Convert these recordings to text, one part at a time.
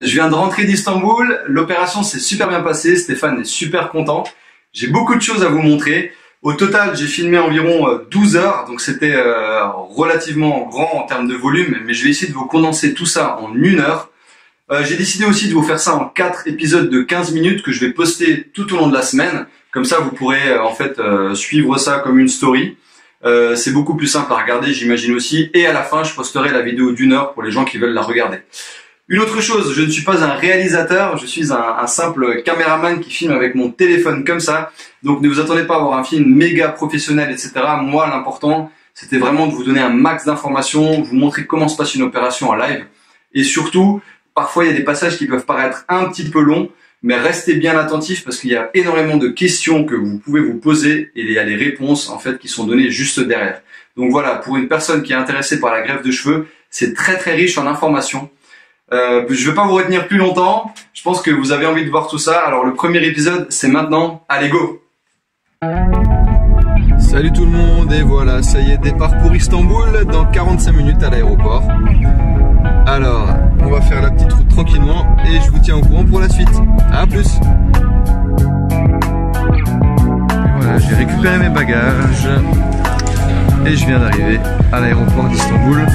Je viens de rentrer d'Istanbul, l'opération s'est super bien passée, Stéphane est super content. J'ai beaucoup de choses à vous montrer. Au total, j'ai filmé environ 12 heures, donc c'était relativement grand en termes de volume, mais je vais essayer de vous condenser tout ça en 1 heure. J'ai décidé aussi de vous faire ça en 4 épisodes de 15 minutes que je vais poster tout au long de la semaine. Comme ça, vous pourrez en fait suivre ça comme une story. C'est beaucoup plus simple à regarder, j'imagine aussi. Et à la fin, je posterai la vidéo d'1 heure pour les gens qui veulent la regarder. Une autre chose, je ne suis pas un réalisateur, je suis un simple caméraman qui filme avec mon téléphone comme ça. Donc ne vous attendez pas à avoir un film méga professionnel, etc. Moi, l'important, c'était vraiment de vous donner un max d'informations, vous montrer comment se passe une opération en live. Et surtout, parfois il y a des passages qui peuvent paraître un petit peu longs, mais restez bien attentifs parce qu'il y a énormément de questions que vous pouvez vous poser et il y a les réponses en fait qui sont données juste derrière. Donc voilà, pour une personne qui est intéressée par la greffe de cheveux, c'est très très riche en informations. Je ne vais pas vous retenir plus longtemps, je pense que vous avez envie de voir tout ça, alors le premier épisode c'est maintenant, allez go! Salut tout le monde, et voilà, ça y est, départ pour Istanbul dans 45 minutes à l'aéroport. Alors, on va faire la petite route tranquillement et je vous tiens au courant pour la suite. A plus! Voilà, j'ai récupéré mes bagages et je viens d'arriver à l'aéroport d'Istanbul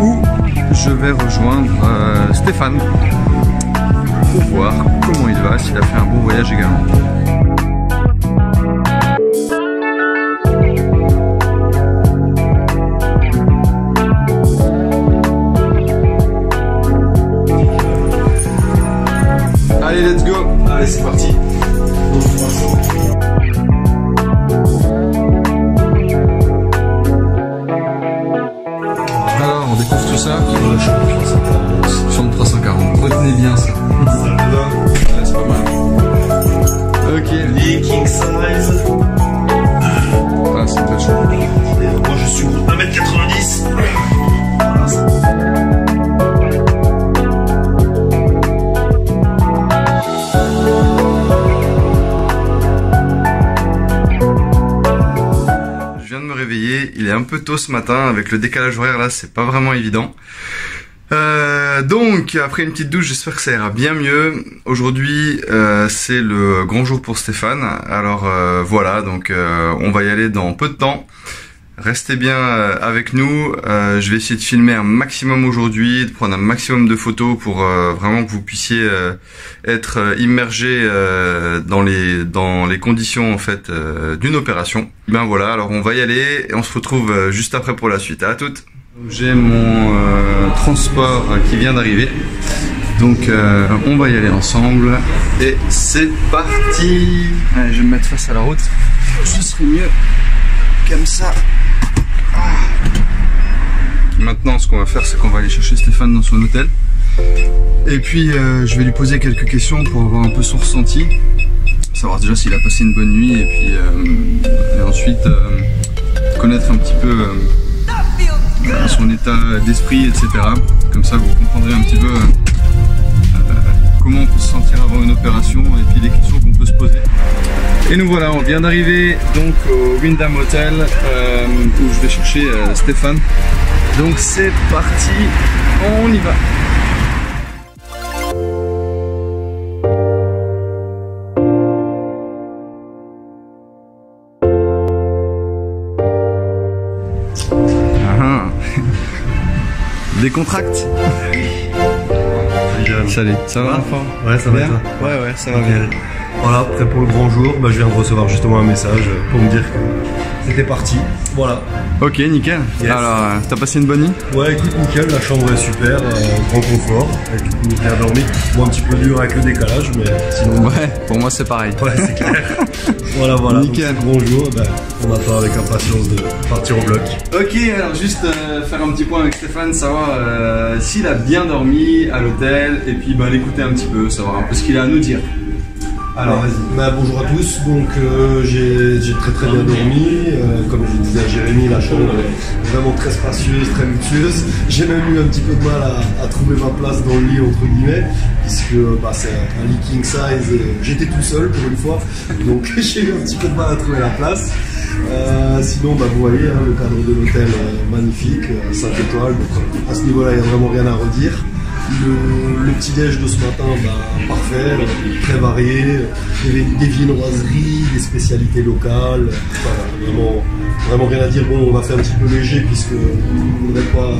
où je vais rejoindre Stéphane pour voir comment il va, s'il a fait un bon voyage également. Allez, let's go! Allez, c'est parti! Alors, on découvre tout ça. Chambre 340. Retenez bien ça. Ça va? Ouais, c'est pas mal. Ok. Les king size. Ah, c'est très chaud. Moi je suis 1m90. Il est un peu tôt ce matin, avec le décalage horaire là, c'est pas vraiment évident. Donc, après une petite douche, j'espère que ça ira bien mieux. Aujourd'hui, c'est le grand jour pour Stéphane. Alors voilà, donc on va y aller dans peu de temps. Restez bien avec nous. Je vais essayer de filmer un maximum aujourd'hui, de prendre un maximum de photos pour vraiment que vous puissiez être immergé dans les conditions en fait d'une opération. Ben voilà, alors on va y aller et on se retrouve juste après pour la suite. À toutes. J'ai mon transport qui vient d'arriver. Donc on va y aller ensemble et c'est parti. Allez, je vais me mettre face à la route. Ce serait mieux comme ça. Maintenant, ce qu'on va faire, c'est qu'on va aller chercher Stéphane dans son hôtel. Et puis, je vais lui poser quelques questions pour avoir un peu son ressenti. Savoir déjà s'il a passé une bonne nuit. Et puis, et ensuite, connaître un petit peu son état d'esprit, etc. Comme ça, vous comprendrez un petit peu comment on peut se sentir avant une opération et puis les questions qu'on peut se poser. Et nous voilà, on vient d'arriver donc au Wyndham Hotel où je vais chercher Stéphane. Donc c'est parti, on y va. Décontracte. Salut, ça va l'enfant? Ouais, ça va bien. Ouais, ça va bien. Voilà, prêt pour le grand jour. Bah, je viens de recevoir justement un message pour me dire que c'était parti. Voilà. Ok, nickel. Yes. Alors, t'as passé une bonne nuit? Ouais, écoute, nickel, la chambre est super, grand confort. Et du coup, bien dormi. Bon, un petit peu dur avec le décalage, mais sinon. Ouais, pour moi c'est pareil. Ouais, c'est clair. voilà. Nickel. Donc, grand jour, bah, on attend avec impatience de partir au bloc. Ok, alors juste faire un petit point avec Stéphane, savoir s'il a bien dormi à l'hôtel et puis l'écouter un petit peu, savoir un peu ce qu'il a à nous dire. Alors vas-y. Bah, bonjour à tous, donc j'ai très bien dormi, comme je disais à Jérémy, la chambre est vraiment très spacieuse, très luxueuse. J'ai même eu un petit peu de mal à trouver ma place dans le lit entre guillemets, puisque c'est un lit king size et j'étais tout seul pour une fois, donc j'ai eu un petit peu de mal à trouver la place. Sinon vous voyez le cadre de l'hôtel magnifique, 5 étoiles, donc à ce niveau là il n'y a vraiment rien à redire. Le petit déj de ce matin, parfait, très varié, des viennoiseries, des spécialités locales, vraiment rien à dire. Bon, on va faire un petit peu léger puisque on ne voudrait pas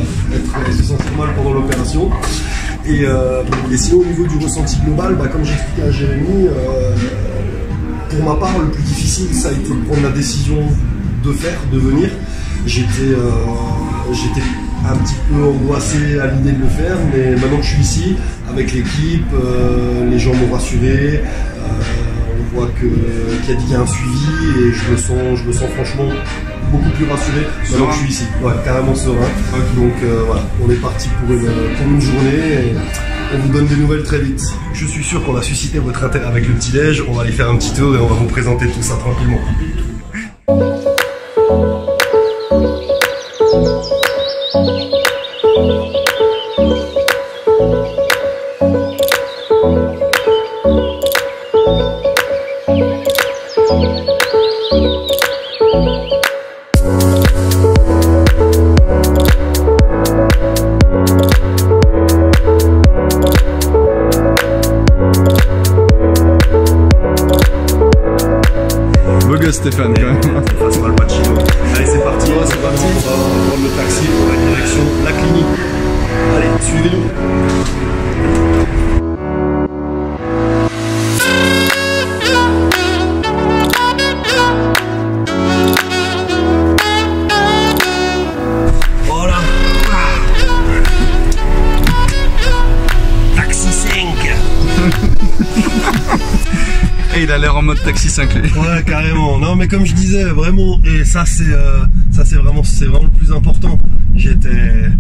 se sentir mal pendant l'opération. Et sinon, au niveau du ressenti global, comme j'expliquais à Jérémy, pour ma part, le plus difficile, ça a été de prendre la décision de venir. J'étais un petit peu angoissé à l'idée de le faire, mais maintenant que je suis ici, avec l'équipe, les gens m'ont rassuré, on voit qu'il y a un suivi et je me sens franchement beaucoup plus rassuré maintenant que je suis ici. Ouais, carrément serein. Okay. Donc voilà, on est parti pour une journée et on vous donne des nouvelles très vite. Je suis sûr qu'on a suscité votre intérêt avec le petit déj, on va aller faire un petit tour et on va vous présenter tout ça tranquillement. Stéphane, quand même. Ça sera le Pacino. Allez, c'est parti, on va prendre le taxi pour la direction de la clinique. Allez, suivez-nous. Voilà. Taxi 5. Et il a l'air en mode taxi 5. Ouais, carrément. Non, mais comme je disais, vraiment, et ça c'est vraiment le plus important. J'étais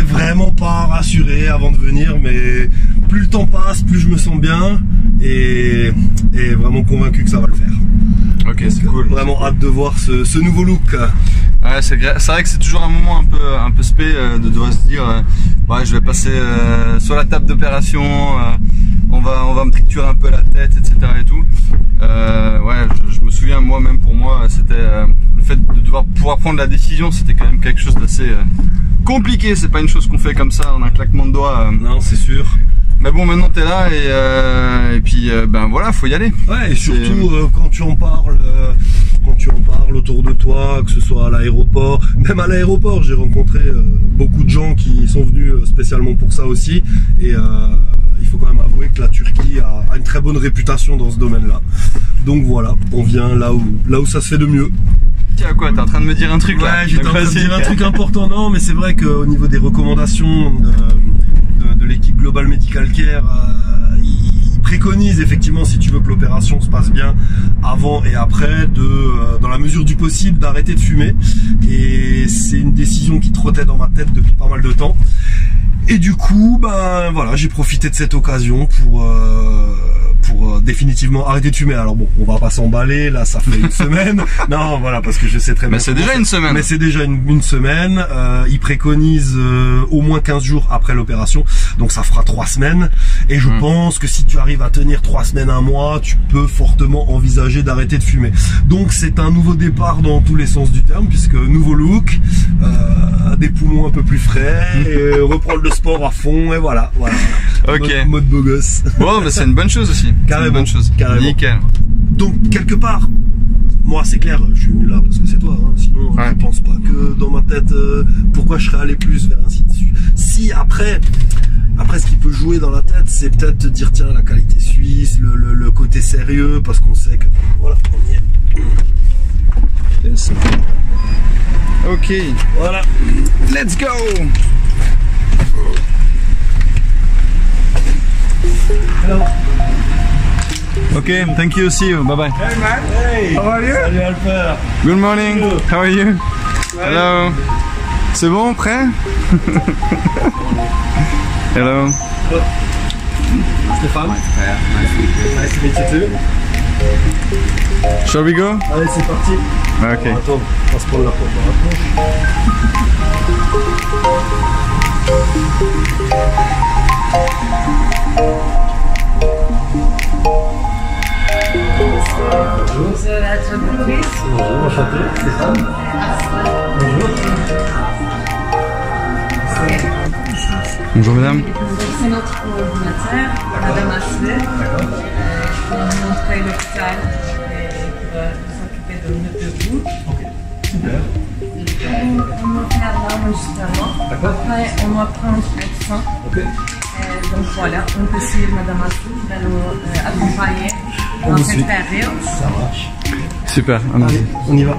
vraiment pas rassuré avant de venir, mais plus le temps passe, plus je me sens bien et vraiment convaincu que ça va le faire. Ok, c'est cool. Vraiment hâte de voir ce nouveau look. Ouais, c'est vrai que c'est toujours un moment un peu spé de devoir se dire ouais, je vais passer sur la table d'opération, on va me triturer un peu la tête, etc. et tout. Ouais, je me souviens, moi-même, pour moi, c'était le fait de devoir pouvoir prendre la décision, c'était quand même quelque chose d'assez compliqué. C'est pas une chose qu'on fait comme ça en un claquement de doigts. Non, c'est sûr. Mais bon, maintenant t'es là et puis ben voilà, faut y aller. Ouais, et surtout quand tu en parles autour de toi, que ce soit à l'aéroport, même à l'aéroport, j'ai rencontré beaucoup de gens qui sont venus spécialement pour ça aussi. Et il faut quand même avouer que la Turquie a une très bonne réputation dans ce domaine-là. Donc voilà, on vient là où ça se fait de mieux. Tiens, quoi, t'es en train de me dire un truc là? Ouais, j'étais en train de dire un truc important, non, mais c'est vrai qu'au niveau des recommandations de l'équipe Global Medical Care, ils préconisent effectivement, si tu veux que l'opération se passe bien avant et après, dans la mesure du possible, d'arrêter de fumer. Et c'est une décision qui trottait dans ma tête depuis pas mal de temps. Et du coup, ben voilà, j'ai profité de cette occasion pour définitivement arrêter de fumer. Alors bon, on va pas s'emballer, là ça fait une semaine. Non, voilà, parce que je sais très bien. Mais c'est déjà une semaine. Mais c'est déjà une semaine. Ils préconisent au moins 15 jours après l'opération, donc ça fera 3 semaines. Et je pense que si tu arrives à tenir 3 semaines, 1 mois, tu peux fortement envisager d'arrêter de fumer. Donc c'est un nouveau départ dans tous les sens du terme, puisque nouveau look, des poumons un peu plus frais, et reprendre le sport à fond, et voilà. Ok. Mode beau gosse. Bon, mais c'est une bonne chose aussi. Carrément. Une bonne chose. Carrément. Nickel. Donc quelque part, moi c'est clair, je suis venu là parce que c'est toi, hein. Sinon je pense pas que dans ma tête, pourquoi je serais allé plus vers ainsi de suite. Si après ce qui peut jouer dans la tête, c'est peut-être te dire tiens, la qualité suisse, le côté sérieux, parce qu'on sait que voilà, on y est. Yes. Ok. Voilà. Let's go. Hello. Okay, thank you. See you. Bye bye. Hey man. Hey. How are you? Salut Alper. Good morning. How are you? Hello. C'est bon, prêt? Hello. Stéphane. Nice to meet you too. Shall we go? Allez, c'est parti. Ok. Bon, attends, on va se prendre la porte dans la Bonjour. Bonjour, enchanté. Stéphane. Bonjour. Bonjour mesdames. C'est notre coordinateur, Madame Asle, qui va nous montrer l'hôpital et qui va s'occuper de vous. Ok, super. On va faire l'enregistrement. Après, on va prendre le sang. Ok. Donc voilà, on peut suivre Madame Asle qui va nous accompagner dans cette période. Ça marche. Super, Allez, on y va.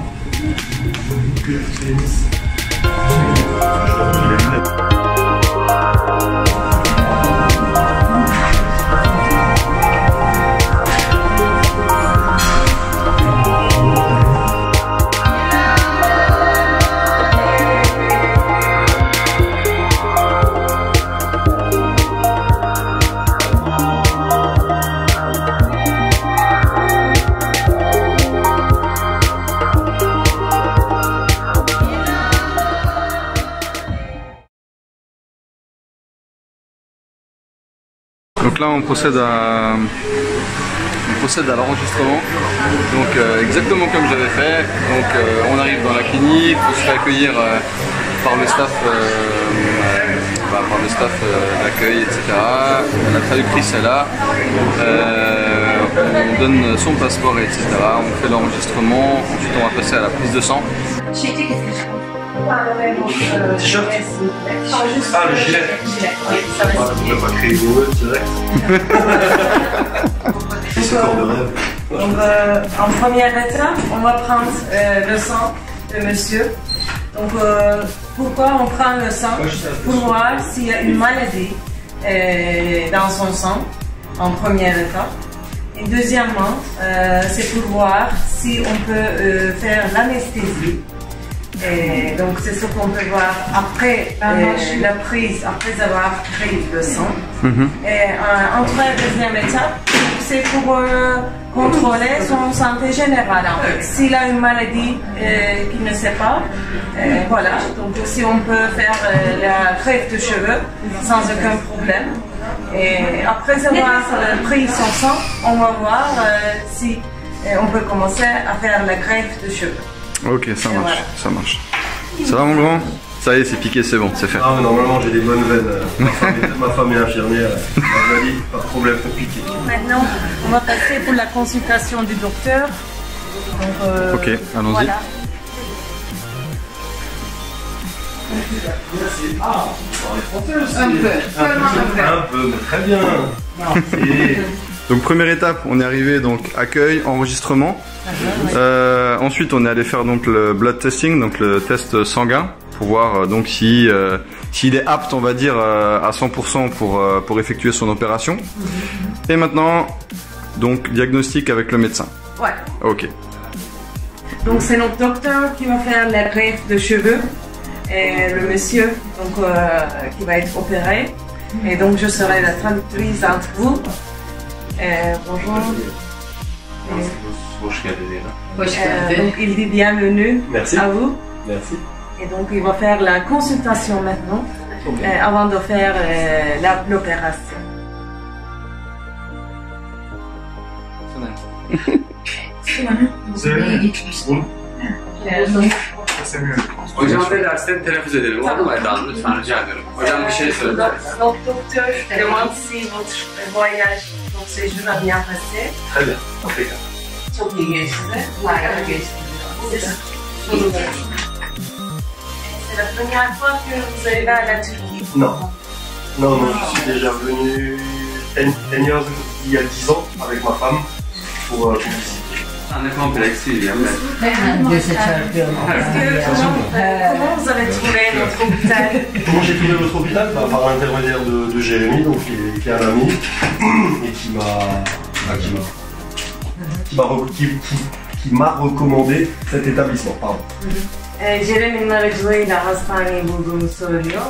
Donc là on procède à l'enregistrement, donc exactement comme j'avais fait. Donc on arrive dans la clinique, on se fait accueillir par le staff, d'accueil, etc. La traductrice est là, on donne son passeport, etc. On fait l'enregistrement, ensuite on va passer à la prise de sang. T-shirt. Ah, le gilet. Ça va On ne peut pas créer gros direct. C'est encore de rêve. Donc, en première étape, on va prendre le sang de monsieur. Donc, pourquoi on prend le sang? Pour voir s'il y a une maladie dans son sang, en première étape. Et deuxièmement, c'est pour voir si on peut faire l'anesthésie. Et donc c'est ce qu'on peut voir après la prise, après avoir pris le sang. Et entre la deuxième étape, c'est pour contrôler son santé générale. En fait. S'il a une maladie qu'il ne sait pas, voilà. Donc si on peut faire la greffe de cheveux sans aucun problème. Et après avoir pris son sang, on va voir si on peut commencer à faire la greffe de cheveux. Ok, ça marche, voilà. Ça marche. Ça va mon grand? Ça y est, c'est piqué, c'est bon, c'est fait. Ah, mais normalement j'ai des bonnes veines. Ma femme est infirmière. Elle m'a dit, pas de problème, compliqué. Maintenant, on va passer pour la consultation du docteur. Donc, ok, allons-y. Voilà. Ah, un peu, mais très bien. Donc première étape, on est arrivé donc accueil, enregistrement. Ensuite, on est allé faire donc le blood testing, donc le test sanguin, pour voir donc si s'il est apte, on va dire, à 100% pour effectuer son opération. Et maintenant, donc diagnostic avec le médecin. Ouais. Ok. Donc c'est notre docteur qui va faire la greffe de cheveux et le monsieur donc qui va être opéré. Et donc je serai la traductrice entre vous. Bonjour. Donc il dit bienvenue. Merci. À vous. Merci. Et donc il va faire la consultation maintenant, avant de faire l'opération. Hocam affedersen telaffuz edelim. Olur mu Eda Hanım? Lütfen rica ederim. Hocam bir şey söyle. Notre docteur demande si votre voyage, votre séjour a bien passé. Très bien. Impeccable. Çok iyi geçti. Harika geçti. C'est la première fois que vous allez à la Turquie? Non. Non, non, je suis déjà venu 10 years, il y a 10 ans avec ma femme pour visiter. Ne kompleks değil ya. Comment vous avez trouvé notre hôpital? Comment j'ai trouvé votre hôpital? Par l'intermédiaire de Jérémy, donc, qui est un ami, et qui m'a recommandé cet établissement. Pardon. Jeremy'nin aracılığıyla hastaneyi bulduğunu söylüyor.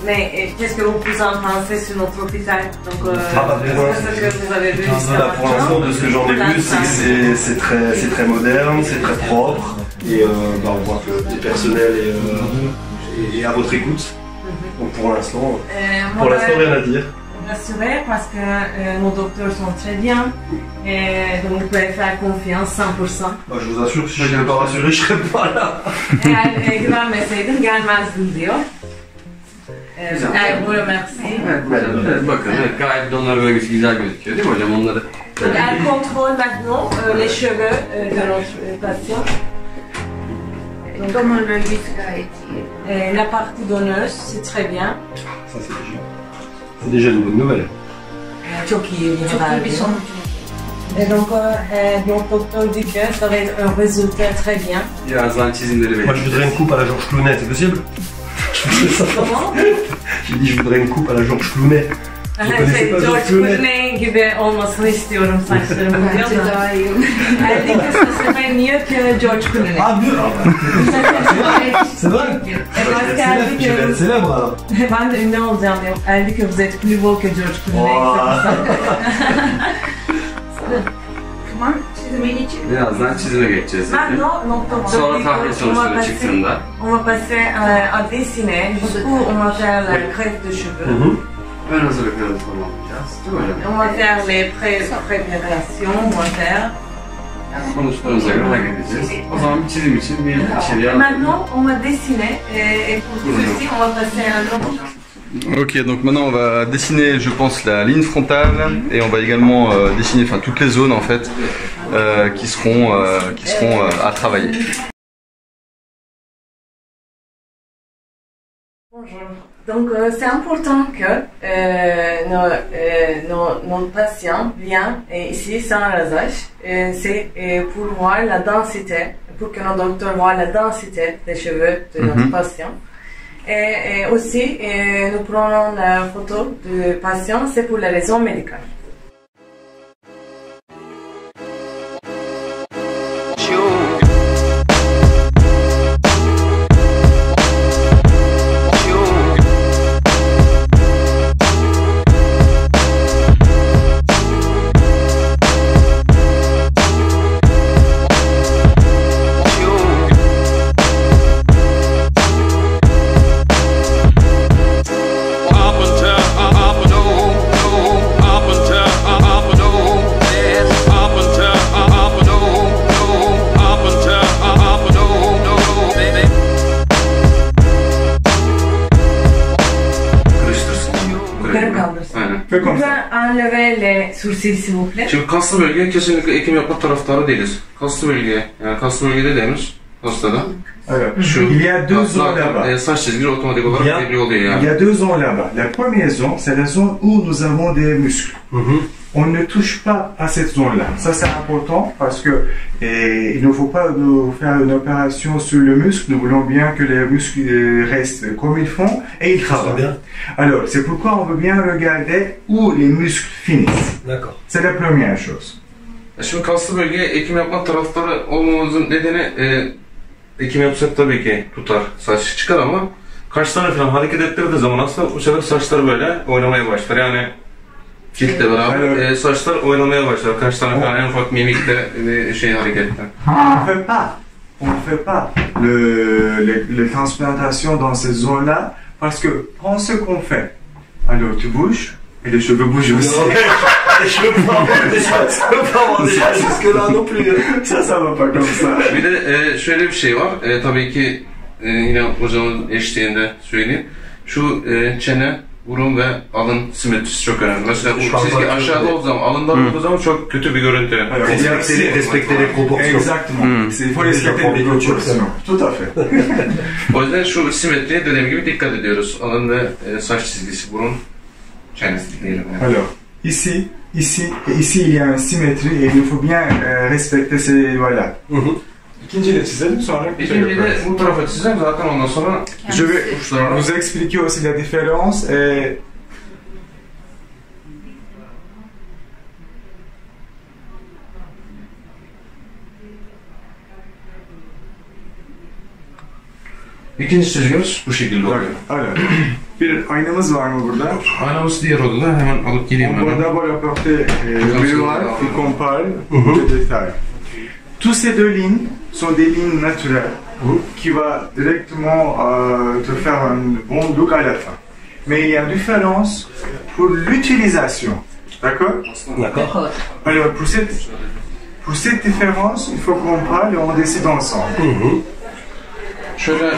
Mais qu'est-ce que vous pensez sur notre hôpital? Donc, ce que vous avez vu jusqu'à pour l'instant, de ce que j'en ai vu, c'est très moderne, c'est très propre, et on voit que le personnel est à votre écoute. Donc pour l'instant, rien à dire. Rassuré parce que nos docteurs sont très bien et donc vous pouvez faire confiance 100%. Je vous assure que si je n'étais pas rassuré, je ne serais pas là. Eğer güvenmeseydim gelmezdim diyor. vous remercie. Evet hocam, evet, bakın evet, gayet donlar bölgesi güzel gözüküyor değil mi hocam? Onları Donc, elle contrôle maintenant les cheveux de notre patient. Donör bölgesi gayet iyi. La partie donneuse, c'est très bien. Ça c'est déjà une bonne nouvelle. Çok iyi bir Çok iyi bir sonuç. Et donc, docteur dit que ça va être un résultat très bien. birazdan çizimleri Moi je belirleyeceğiz. voudrais une coupe à la Georges Clooney, c'est possible? Comment? J'ai dit je voudrais une coupe à la Georges Clooney. Şey, George Clooney gibi olmasını istiyorum saçlarımın diyor Bence da. daha iyi. Elle dit que ce serait mieux que George Clooney. Ah mieux C'est vrai? Parce qu'elle dit Je vais être que célèbre alors. ben de ünlü olacağım diyor. Elle dit que vous êtes plus beau que George Clooney. Tamam, çizime geçelim. Birazdan çizime geçeceğiz. dedi. Maintenant, donc, docteur Sonra dit tahlil qu'on va sonuçları passer, çıktığında on va passer à dessiner. Du coup, on va faire la greffe de cheveux. ön hazırlıklarını tamamlayacağız. Değil mi hocam? On va faire les préparations, on va faire. Sonuçlarımıza göre hareket edeceğiz. O zaman bir çizim için bir içeriye alalım. Maintenant, on va dessiner et pour ceci, on va passer à un autre. Ok, donc maintenant on va dessiner, je pense, la ligne frontale et on va également dessiner, enfin, toutes les zones en fait qui seront à travailler. Bonjour. Donc, c'est important que nos patients viennent ici sans rasage. C'est pour voir la densité, pour que nos docteurs voient la densité des cheveux de notre patient. Et aussi, nous prenons la photo du patient, c'est pour les raisons médicales. Yukarı kaldırsın. Aynen. Vous pouvez enlever les sourcils s'il vous plaît. Şimdi kaslı bölgeye kesinlikle ekim yapma taraftarı değiliz. Kaslı bölgeye, yani kaslı bölgede demiş hastada. Şu Il y a deux zones là-bas. saç çizgileri otomatik olarak belli oluyor Il yani. y a deux zones là-bas. La première zone, c'est la zone où nous avons des muscles. On ne touche pas à cette zone-là. Ça, c'est important parce que il ne faut pas nous faire une opération sur le muscle. Nous voulons bien que les muscles restent comme ils font et ils travaillent. Alors, c'est pourquoi on veut bien regarder où les muscles finissent. D'accord. C'est la première chose. Şimdi kaslı bölgeye ekim yapma taraftarı olmamızın nedeni ekim yapsak tabii ki tutar, saç çıkar ama kaşlarını falan hareket ettirdiği zaman aslında bu sefer saçlar böyle oynamaya başlar. Yani ciltle beraber saçlar oynamaya başlar. Kaşlarını falan en ufak mimikte şey hareketler. On ne fait pas les transplantations dans cette zone-là parce que prends ce qu'on fait. Alors tu bouges et les cheveux bougent aussi. Je veux pas avoir déjà jusque là non plus. Ça va pas comme ça. Bir de şöyle bir şey var. Tabii ki yine hocamın eşliğinde söyleyeyim. Şu çene, burun ve alın simetrisi çok önemli. Mesela bu çizgi aşağıda olduğu zaman, alında olduğu zaman çok kötü bir görüntü. Respecter les proportions. Exactement. Il faut respecter les proportions. Tout à fait. O yüzden şu simetriye dediğim gibi dikkat ediyoruz. Alın ve saç çizgisi, burun, çenesi diyelim. Yani. Alors, ici et ici il y a une symétrie et il nous faut bien respecter ces lois-là. İkinciyle çizelim sonra. İkinci de bu tarafa çizeceğim zaten ondan sonra Je vais vous expliquer aussi la différence et İkinci çizgimiz bu şekilde oluyor. alors, bir aynamız var mı burada? Aynamız diğer odada, hemen alıp geleyim On va ben. d'abord apporter le miroir et qu'on parle des détails. Tous ces deux lignes sont des lignes naturelles qui va directement te faire un bon look à la fin. Mais il y a une différence pour l'utilisation. D'accord? D'accord. Alors, pour cette différence, il faut qu'on parle et on décide ensemble. Şöyle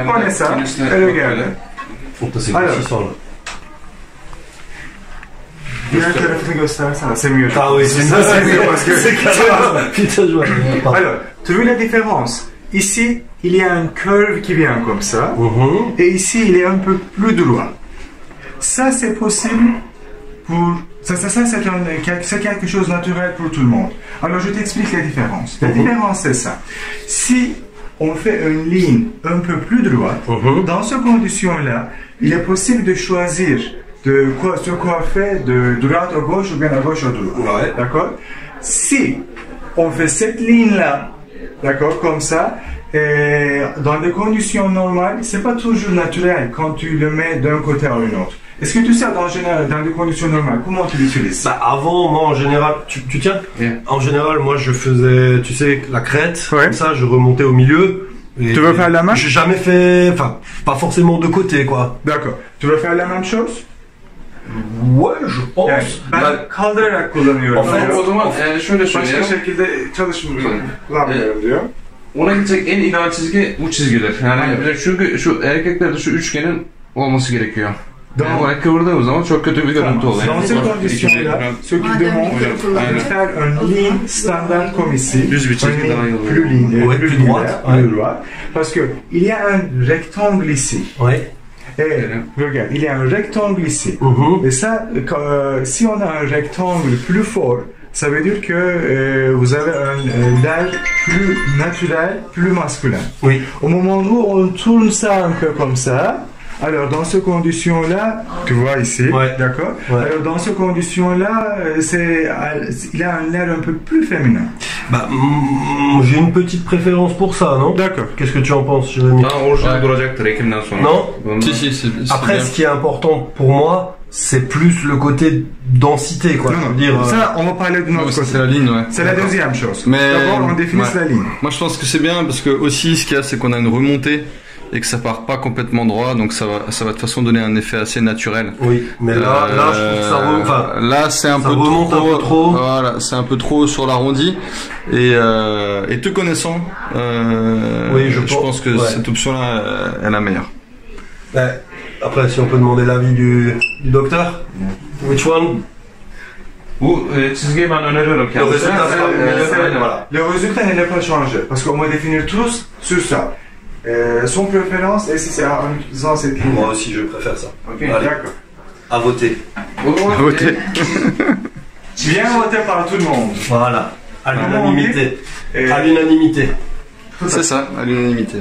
Prenez ça et regardez. Alors. sonra. Diğer tarafını göstersene. C'est mieux. Ah oui, c'est ça, c'est mieux parce que Putain, je vois. Alors, tu vois la différence? Ici, il y a un curve qui vient comme ça, et ici, il est un peu plus droit. Ça, c'est possible pour... Ça c'est quelque chose de naturel pour tout le monde. Alors, je t'explique la différence. La différence, c'est ça. Si on fait une ligne un peu plus droite, dans ces conditions-là, il est possible de choisir se coiffer de droite à gauche ou bien à gauche à droite. Ouais. D'accord? Si on fait cette ligne-là, d'accord, comme ça, et dans des conditions normales, c'est pas toujours naturel quand tu le mets d'un côté à un autre. Est-ce que tu sais, dans des conditions normales, comment tu l'utilises? Bah avant, moi en général, tu tiens? En général, moi je faisais, tu sais, la crête, comme ça, je remontais au milieu. Tu veux faire la main? J'ai jamais fait, enfin, pas forcément de côté, quoi. D'accord. Tu veux faire la même chose? Ouais, je pense. Yani ben kaldırarak kullanıyorum. O zaman şöyle Başka söyleyeyim. şekilde kullanmıyorum diyor. Ona gidecek en ideal çizgi bu çizgiler. Yani çünkü şu erkeklerde şu üçgenin olması gerekiyor. Yani oraya kıvırdığımız zaman çok kötü bir görüntü oluyor. Dans ces conditions-là, ce qui demande de faire une ligne standard comme ici, Düz bir çizgi daha iyi oluyor. plus linéaire, Ouais, plus droite, plus droite, parce que il y a un rectangle ici. Ouais. Et regarde, il y a un rectangle ici. Et ça, si on a un rectangle plus fort, ça veut dire que vous avez un air plus naturel, plus masculin. Oui. Au moment où on tourne ça un peu comme ça, alors dans ces conditions-là, tu vois ici, d'accord? Alors dans ces conditions-là, il a un air un peu plus féminin. Bah, j'ai une petite préférence pour ça, non? D'accord. Qu'est-ce que tu en penses, Jérémy? Daha orijinal duracaktır Ekim'den sonra. Non? Si, c'est Après, bien. ce qui est important pour moi, c'est plus le côté densité, quoi. Je veux dire, Ça, on va parler de notre Ouais, ça, côté. c'est la ligne, ouais. C'est la deuxième chose. Mais D'abord, on définit la ligne. Moi, je pense que c'est bien parce que aussi, ce qu'il y a, c'est qu'on a une remontée et que ça part pas complètement droit, donc ça va de toute façon donner un effet assez naturel. oui, mais là, je trouve que ça enfin, là, c'est un ça peu remonte trop, un peu trop. Voilà, c'est un peu trop sur l'arrondi. Et te connaissant, Oui, je je pense que cette option-là est la meilleure. Après, si on peut demander l'avis du docteur, which one? Bu çizgiyi ben öneriyorum kendisine. résultat sera mieux. Voilà. Le résultat n'est pas changé parce qu'on va définir tous sur ça. Son préférence, et si c'est en utilisant cette ligne. Moi aussi, je préfère ça. Ok. Allez, D'accord. à voter. O zaman Voter. Bien voté par tout le monde. Voilà, à l'unanimité. Et- À l'unanimité. C'est ça, à l'unanimité.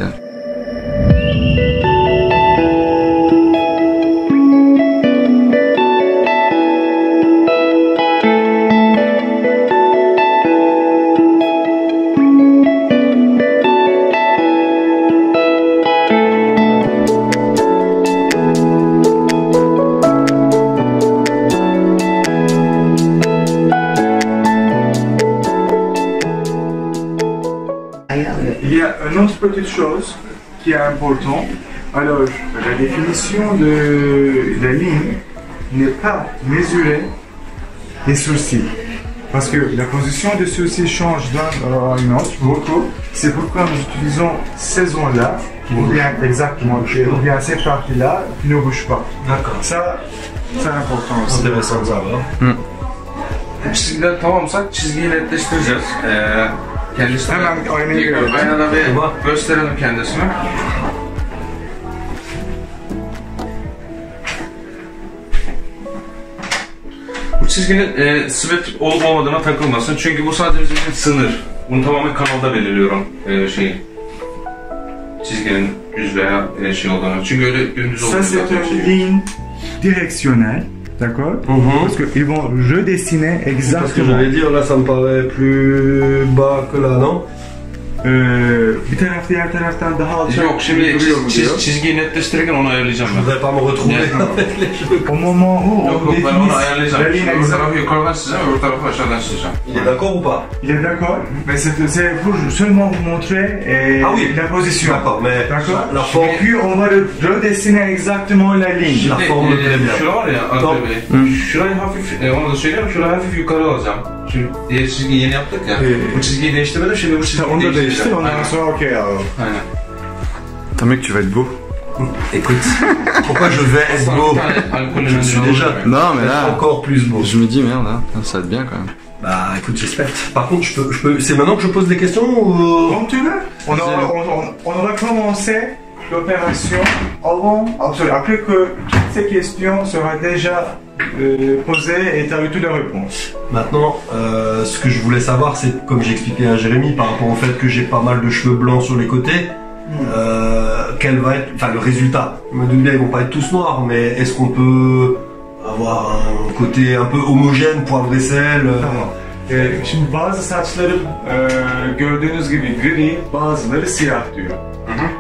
Il y a une autre petite chose qui est importante. Alors, la définition de la ligne n'est pas mesurée des sourcils. Parce que la position des sourcils change d'un à une autre beaucoup. C'est pourquoi nous utilisons ces zones-là, ou bien exactement, ou bien cette partie-là, qui ne bouge pas. D'accord. Ça, c'est important aussi. Intéressant ça, va. bu çizgiler tamamsak çizgiyi netleştireceğiz. Kendisine Hemen aynaya göre. aynada bir gösterelim kendisine. Bu çizginin simetrik olup olmadığına takılmasın. Çünkü bu sadece bizim için sınır. Bunu tamamen kanalda belirliyorum çizginin düz veya şey olduğunu. Çünkü öyle dümdüz Ça, olduğunu c'est zaten une şey. ligne directionnelle, d'accord? Parce qu'ils vont redessiner C'est ce que exactement. j'allais dire, là, ça me paraît plus bas que là, non? Bir taraf diğer taraftan daha alçak Yok şimdi duruyor mu diyor. çizgiyi netleştirirken onu ayarlayacağım Je ben. voudrais pas me retrouver Yeah. avec les cheveux. Au moment où Yok on yok ben définit onu la ayarlayacağım. ligne Şimdi öbür exacte, tarafı yukarıdan çizeceğim, öbür tarafı aşağıdan çizeceğim. Il est d'accord ou pas? il est d'accord, mais c'est pour seulement vous montrer Ah oui, la position. D'accord, mais D'accord. la forme. Et puis on va redessiner exactement la ligne. La forme me plaît bien. Şura var ya Tamam. Alper Bey. Şurayı hafif, onu da söyleyeyim, şurayı hafif yukarı alacağım. Şimdi diğer çizgiyi yeni yaptık ya. Bu çizgiyi değiştirmedim, şimdi bu çizgiyi Onu da değiştir, değiştireceğim. ondan Aynen. sonra okey abi. Aynen. Putain, mec, tu vas être beau. Écoute, pourquoi je vais être beau? Je suis déjà Non, mais là, encore plus beau. je me dis merde, hein, ça va être bien quand même. Bah écoute, j'espère. Par contre, je peux. C'est maintenant que je pose des questions ou... Comme tu veux. On aura commencé l'opération après que toutes ces questions seront déjà posées et tu as eu toutes les réponses. Maintenant, ce que je voulais savoir, c'est comme j'expliquais à Jérémy par rapport au fait que j'ai pas mal de cheveux blancs sur les côtés. Quel va être, enfin le résultat. Je me doute bien, ils vont pas être tous noirs, mais est-ce qu'on peut avoir un côté un peu homogène, poivre et sel? Şimdi bazı saçlarım gördüğünüz gibi gri, bazıları siyah diyor.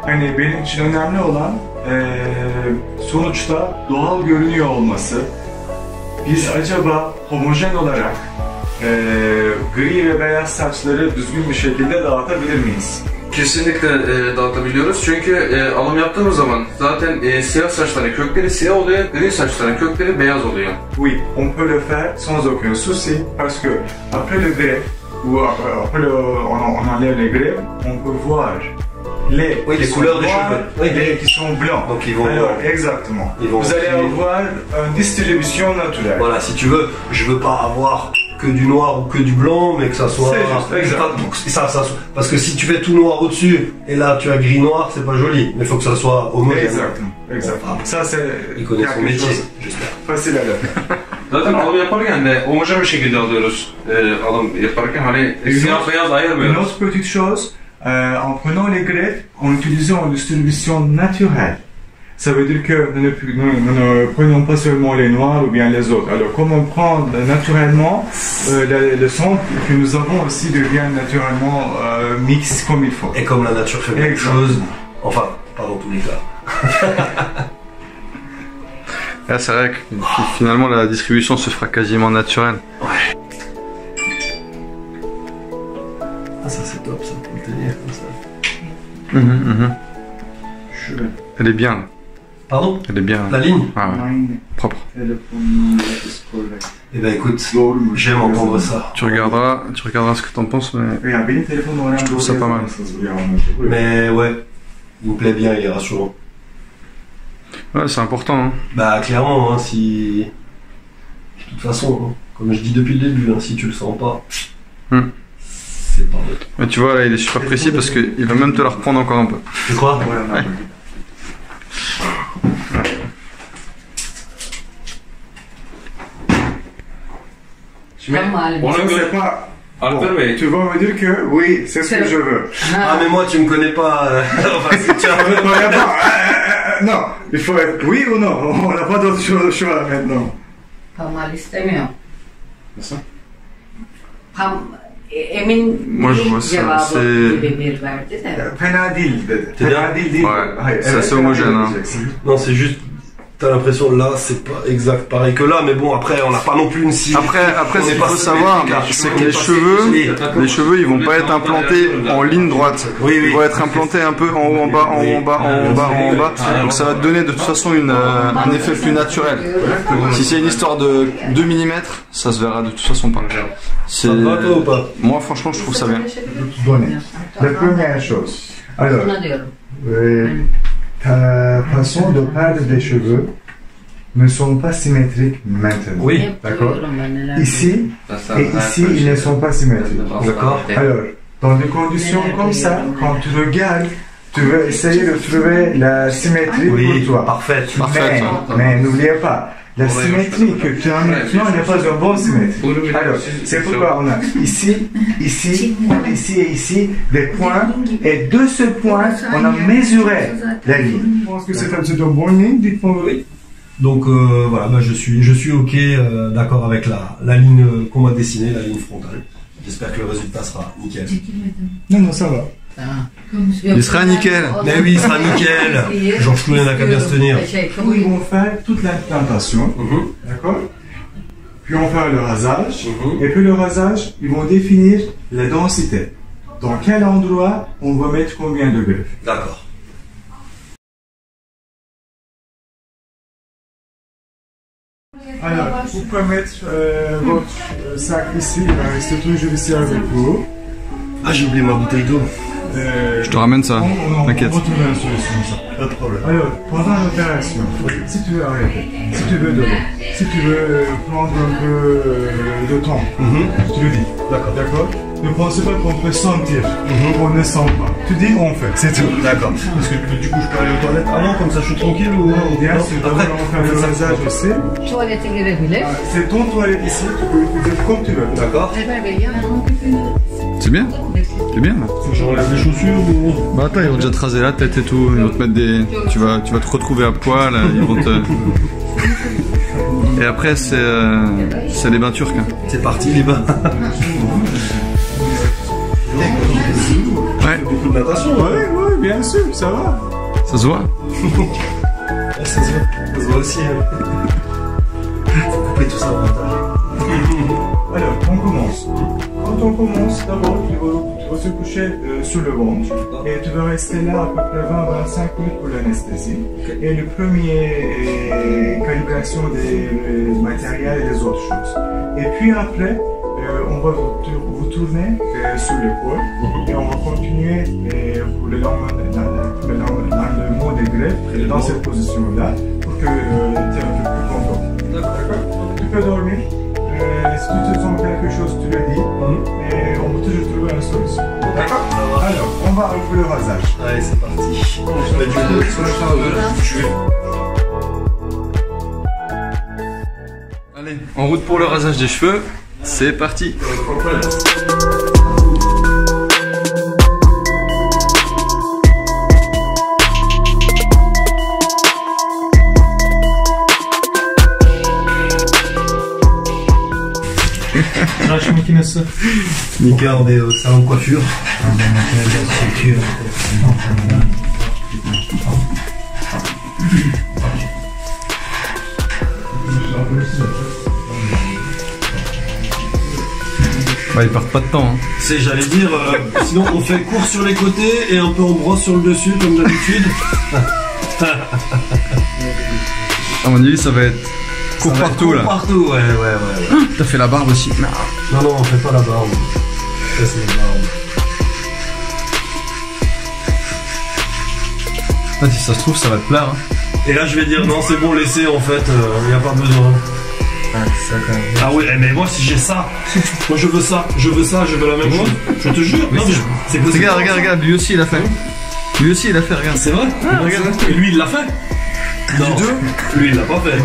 Hani benim için önemli olan sonuçta doğal görünüyor olması. Biz acaba homojen olarak gri ve beyaz saçları düzgün bir şekilde dağıtabilir miyiz? Kesinlikle dağıtabiliyoruz. Çünkü alım yaptığımız zaman zaten siyah saçların kökleri siyah oluyor, gri saçların kökleri beyaz oluyor. Oui, on peut le faire sans aucun souci parce que après le greffe ou après on enlève les greffes, on peut voir les couleurs des cheveux, les qui sont blancs. Donc ils vont. Alors exactement. Vous allez avoir une distribution naturelle. Voilà, si tu veux, je veux pas avoir que du noir ou que du blanc, mais que ça soit. C'est juste, parce que si tu fais tout noir au-dessus et là tu as gris noir, c'est pas joli. Mais il faut que ça soit homogène. Exactement. Ça c'est. Il connaît son métier, j'espère. Facile à faire. Zaten alım yaparken de homojen bir şekilde alıyoruz. Alım yaparken hani siyah beyaz ayırmıyoruz. Une autre petite chose, en prenant les greffes, en utilisant une distribution naturelle. Ça veut dire que nous ne prenons pas seulement les noirs ou bien les autres. Alors, comme on prend naturellement, le sang que nous avons aussi devient naturellement mix comme il faut. Et comme la nature fait quelque chose, enfin, pas dans tous les cas. Là, c'est vrai que finalement la distribution se fera quasiment naturelle. Ouais. Ah, ça c'est top, ça, pour le tenir comme ça. Elle est bien. Pardon? Elle est bien. La ligne? Ah, ouais. Propre. Eh ben écoute, j'aime entendre ça. Tu regarderas ce que t'en penses, mais je trouve ça pas mal. Mais ouais, il me plaît bien, il est rassurant. Ouais, c'est important. Hein. Bah clairement, hein, si... De toute façon, hein, comme je dis depuis le début, hein, si tu le sens pas, c'est pas vrai. Mais tu vois, là, il est super précis parce qu'il va même te la reprendre encore un peu. Tu crois? Ouais. C'est pas... Alper Bey. Tu vas me dire que oui, c'est ce que je veux. Ah mais moi tu me connais pas. Enfin, si tu non, il faut être oui ou non. On n'a pas d'autre choix maintenant. Pamal istemiyor. Nasıl? Emin Moi je vois ça, c'est... Fena değil dedi. Fena değil. Ouais, c'est assez homogène. Hein. Non, c'est juste... T'as l'impression là, c'est pas exact pareil que là, mais bon, après, on n'a pas non plus une cible. Après, ce qu'il faut savoir, c'est que les cheveux, ils vont pas être implantés en ligne droite. Ils vont être implantés un peu en haut, en bas, en haut, en bas, en haut, en bas, en bas. Donc ça va te donner de toute façon un effet plus naturel. Si c'est une histoire de 2 mm, ça se verra de toute façon pas. Ça te va toi ou pas? Moi, franchement, je trouve ça bien. La première chose. Alors, ta façon de perdre des cheveux ne sont pas symétriques maintenant. Oui. D'accord. Ici et ici, ils ne sont pas symétriques. D'accord. Alors, dans des conditions comme ça, quand tu regardes, tu veux essayer de trouver la symétrie pour toi. Parfaite. Mais n'oubliez pas, la symétrie que tu as maintenant n'est pas une bonne symétrie. Alors, c'est pourquoi on a ici, ici, ici et ici des points. Et de ce point, on a mesuré la ligne. Je pense que c'est un bonne ligne, dites-moi oui. Donc voilà, bah, je suis ok, d'accord avec la ligne qu'on m'a dessinée, la ligne frontale. J'espère que le résultat sera nickel. Non, ça va. Il sera nickel. Mais oui, il sera nickel. Georges Clooney n'a qu'à bien se tenir. Ils vont faire toute l'implantation, d'accord. Puis on va faire le rasage. Et puis le rasage, ils vont définir la densité. Dans quel endroit on va mettre combien de greffes. D'accord. Alors, vous pouvez mettre votre sac ici, il va rester toujours ici avec vous. Ah, j'ai oublié ma bouteille d'eau. Je te ramène ça, t'inquiète. On va trouver une solution ça. Pas de problème. Alors, pendant l'opération, si tu veux arrêter, si tu veux donner, si tu veux prendre un peu de temps, tu le dis. D'accord. D'accord. Ne pensez pas qu'on peut sentir. On ne sent pas. Tu dis on fait, c'est tout. D'accord. Parce que du coup, je peux aller aux toilettes avant, comme ça je suis tranquille ou bien sûr, après on va faire le rasage aussi. Tuvalete girebilir. C'est ton toilette ici, tu peux l'utiliser comme tu veux. D'accord. C'est bien. C'est bien là. J'enlève les chaussures ou... Bah attends, ils vont déjà te raser la tête et tout, ils vont te mettre des... Tu vas te retrouver à poil, ils vont te... Et après c'est les bains turcs. Hein. C'est parti les bains. Ouais. Beaucoup de natation. Oui, bien sûr, ça va. Ça se voit? Ça se voit aussi. Faut couper tout ça au montage. Alors, on commence. Quand on commence, d'abord, tu vas se coucher sur le ventre et tu vas rester là à peu près 20-25 minutes pour l'anesthésie. Et le premier calibration des matériels et des autres choses. Et puis après, on va vous tourner sur l'épaule et on va continuer pour le lendemain des greffes dans cette position-là pour que tu es un peu plus content. D'accord. Tu peux dormir. Si tu te sens quelque chose, tu le dis et on va toujours trouver une solution. D'accord. Alors, on va un peu le rasage. Allez, c'est parti. Je vais du coup sur le chargeur. Allez, en route pour le rasage des cheveux, c'est parti. Tıraş makinesi. Nickel, on est au salon de coiffure. Bah, ils perdent pas de temps. Hein. C'est, j'allais dire, sinon on fait court sur les côtés et un peu en brosse sur le dessus comme d'habitude. À mon avis, ça va être court Ça va partout être là. court partout, ouais. T'as fait la barbe aussi. Non, on fait pas la barbe. Ça, c'est la barbe. Ah, si ça se trouve, ça va te plaire. Hein. Et là, je vais dire non, c'est bon, laissez, en fait, il n'y a pas besoin. Ah ouais, mais moi, si j'ai ça, moi je veux ça, je veux la même chose. Je te jure, non, mais c'est possible. Regarde, lui aussi il a fait. Lui aussi il a fait, regarde. C'est vrai. Regarde. Et lui, il l'a fait. Non, lui, il l'a pas fait.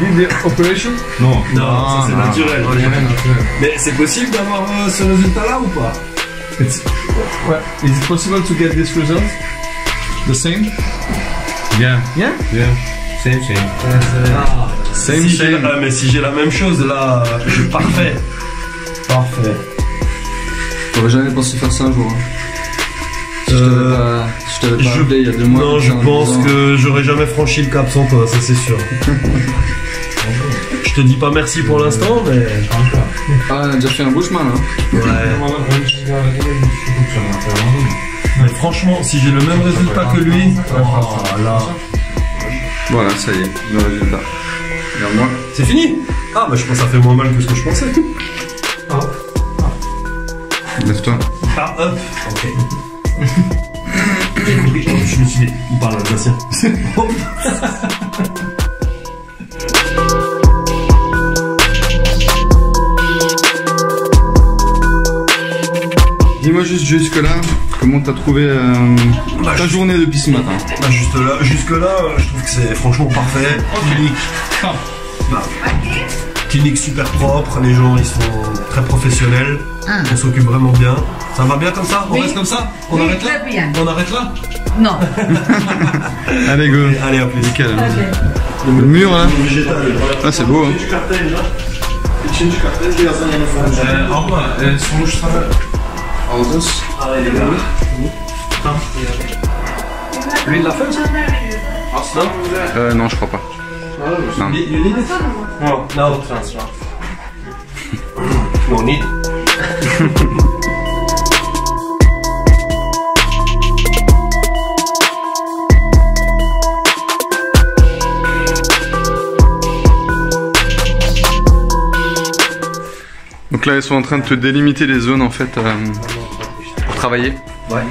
Operation? Non, ça c'est naturel. Mais c'est possible d'avoir ce résultat-là ou pas? Ouais. Is it possible to get this result? The same? Yeah. Yeah? Yeah. Same. Same. Mais si j'ai la même chose là, je suis parfait. Parfait. J'aurais jamais pensé faire ça un jour. Hein. Si je t'avais pas appelé il y a 2 mois. Non, je pense que j'aurais jamais franchi le cap sans toi, ça c'est sûr. Je te dis pas merci pour l'instant, mais. Ah, on a déjà fait un Bushman hein. Ouais. Mais franchement, si j'ai le même résultat que lui, oh là. Voilà, ça y est, le résultat. Regarde-moi. C'est fini? Ah, bah je pense que ça fait moins mal que ce que je pensais. Lève-toi. Ah, hop. Ok. J'ai compris, je me suis dit, il parle alsacien. Dis-moi juste jusque là, comment t'as trouvé ta journée depuis ce matin? Bah jusque là, je trouve que c'est franchement parfait. Clinique. Clinique super propre, les gens ils sont très professionnels, on s'occupe vraiment bien. Ça va bien comme ça? On reste comme ça? On arrête là? On arrête là? Non. Allez go. Allez hop, nickel. Le mur là. Ah c'est beau hein. Abla, sonuçları alacağız. Lui il l'a fait? Non je crois pas. Non. You need it? No transfer. No need. Donc là ils sont en train de te délimiter les zones en fait pour travailler. Ouais.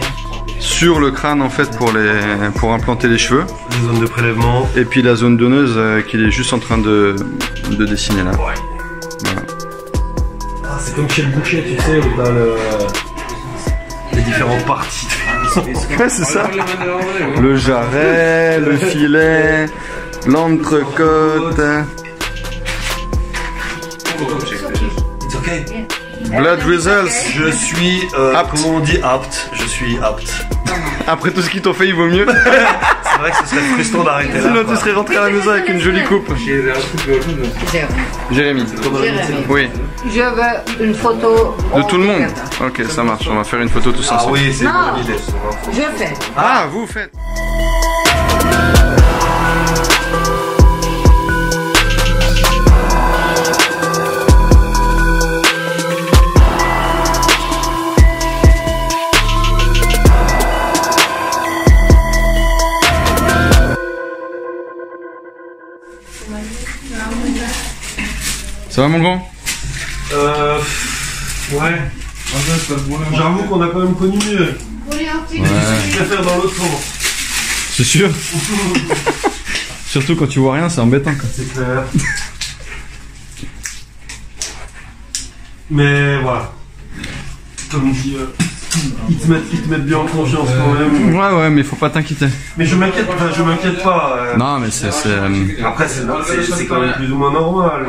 sur le crâne en fait pour implanter les cheveux. Les zones de prélèvement. Et puis la zone donneuse qu'il est juste en train de dessiner là. Ouais. Voilà. Ah, c'est comme chez le boucher, tu sais, où t'as les différentes parties. Ouais, c'est ça. Le jarret, le filet, l'entrecôte. It's okay. Blood results. Je suis, Apte. comment on dit apte? Je suis apte. Après tout ce qu'ils t'ont fait, il vaut mieux. C'est vrai que ce serait frustrant d'arrêter là. Sinon, quoi. tu serais rentré à la maison avec une jolie coupe. Jérémy. Oui. Je veux une photo. De tout le monde. Ok, ça marche. On va faire une photo tous Ah ensemble. oui, c'est une Non. bonne idée. Je fais. Ah, vous faites. Ça va mon grand? Ouais. J'avoue qu'on a quand même connu mieux. Je préfère dans l'autre sens. C'est sûr. Surtout quand tu vois rien, c'est embêtant quoi. C'est clair. Mais voilà. Comme dit, ils te mettent bien en confiance quand même. Ouais, mais faut pas t'inquiéter. Mais je m'inquiète pas. Non, mais c'est. Après, c'est quand même plus ou moins normal.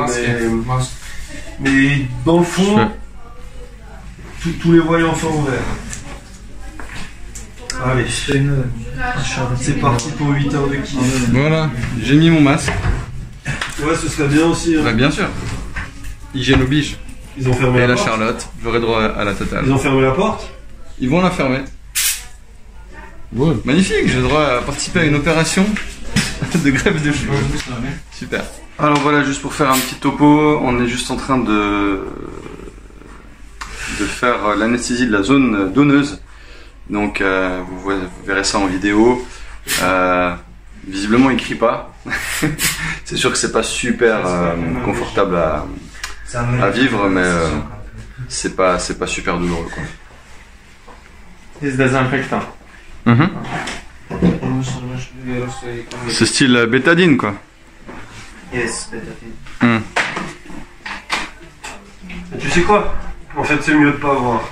Mais dans le fond, tous les voyants sont ouverts. Allez, c'est parti pour 8 heures de kiff. Voilà, j'ai mis mon masque. Ouais, ce serait bien aussi. Hein. Bah, bien sûr. Hygiène oblige. Ils ont fermé Et la la porte. Charlotte, j'aurai droit à la totale. Ils ont fermé la porte. Ils vont la fermer. Ouais. Magnifique, j'ai droit à participer à une opération de greffe de cheveux. Super. Alors voilà, juste pour faire un petit topo, on est juste en train de faire l'anesthésie de la zone donneuse. Donc vous verrez ça en vidéo. Visiblement il crie pas. C'est sûr que c'est pas super confortable à vivre, mais c'est pas super douloureux quoi. C'est désinfectant. C'est style bétadine quoi. Yes, Et tu sais quoi? En fait, c'est mieux de pas voir.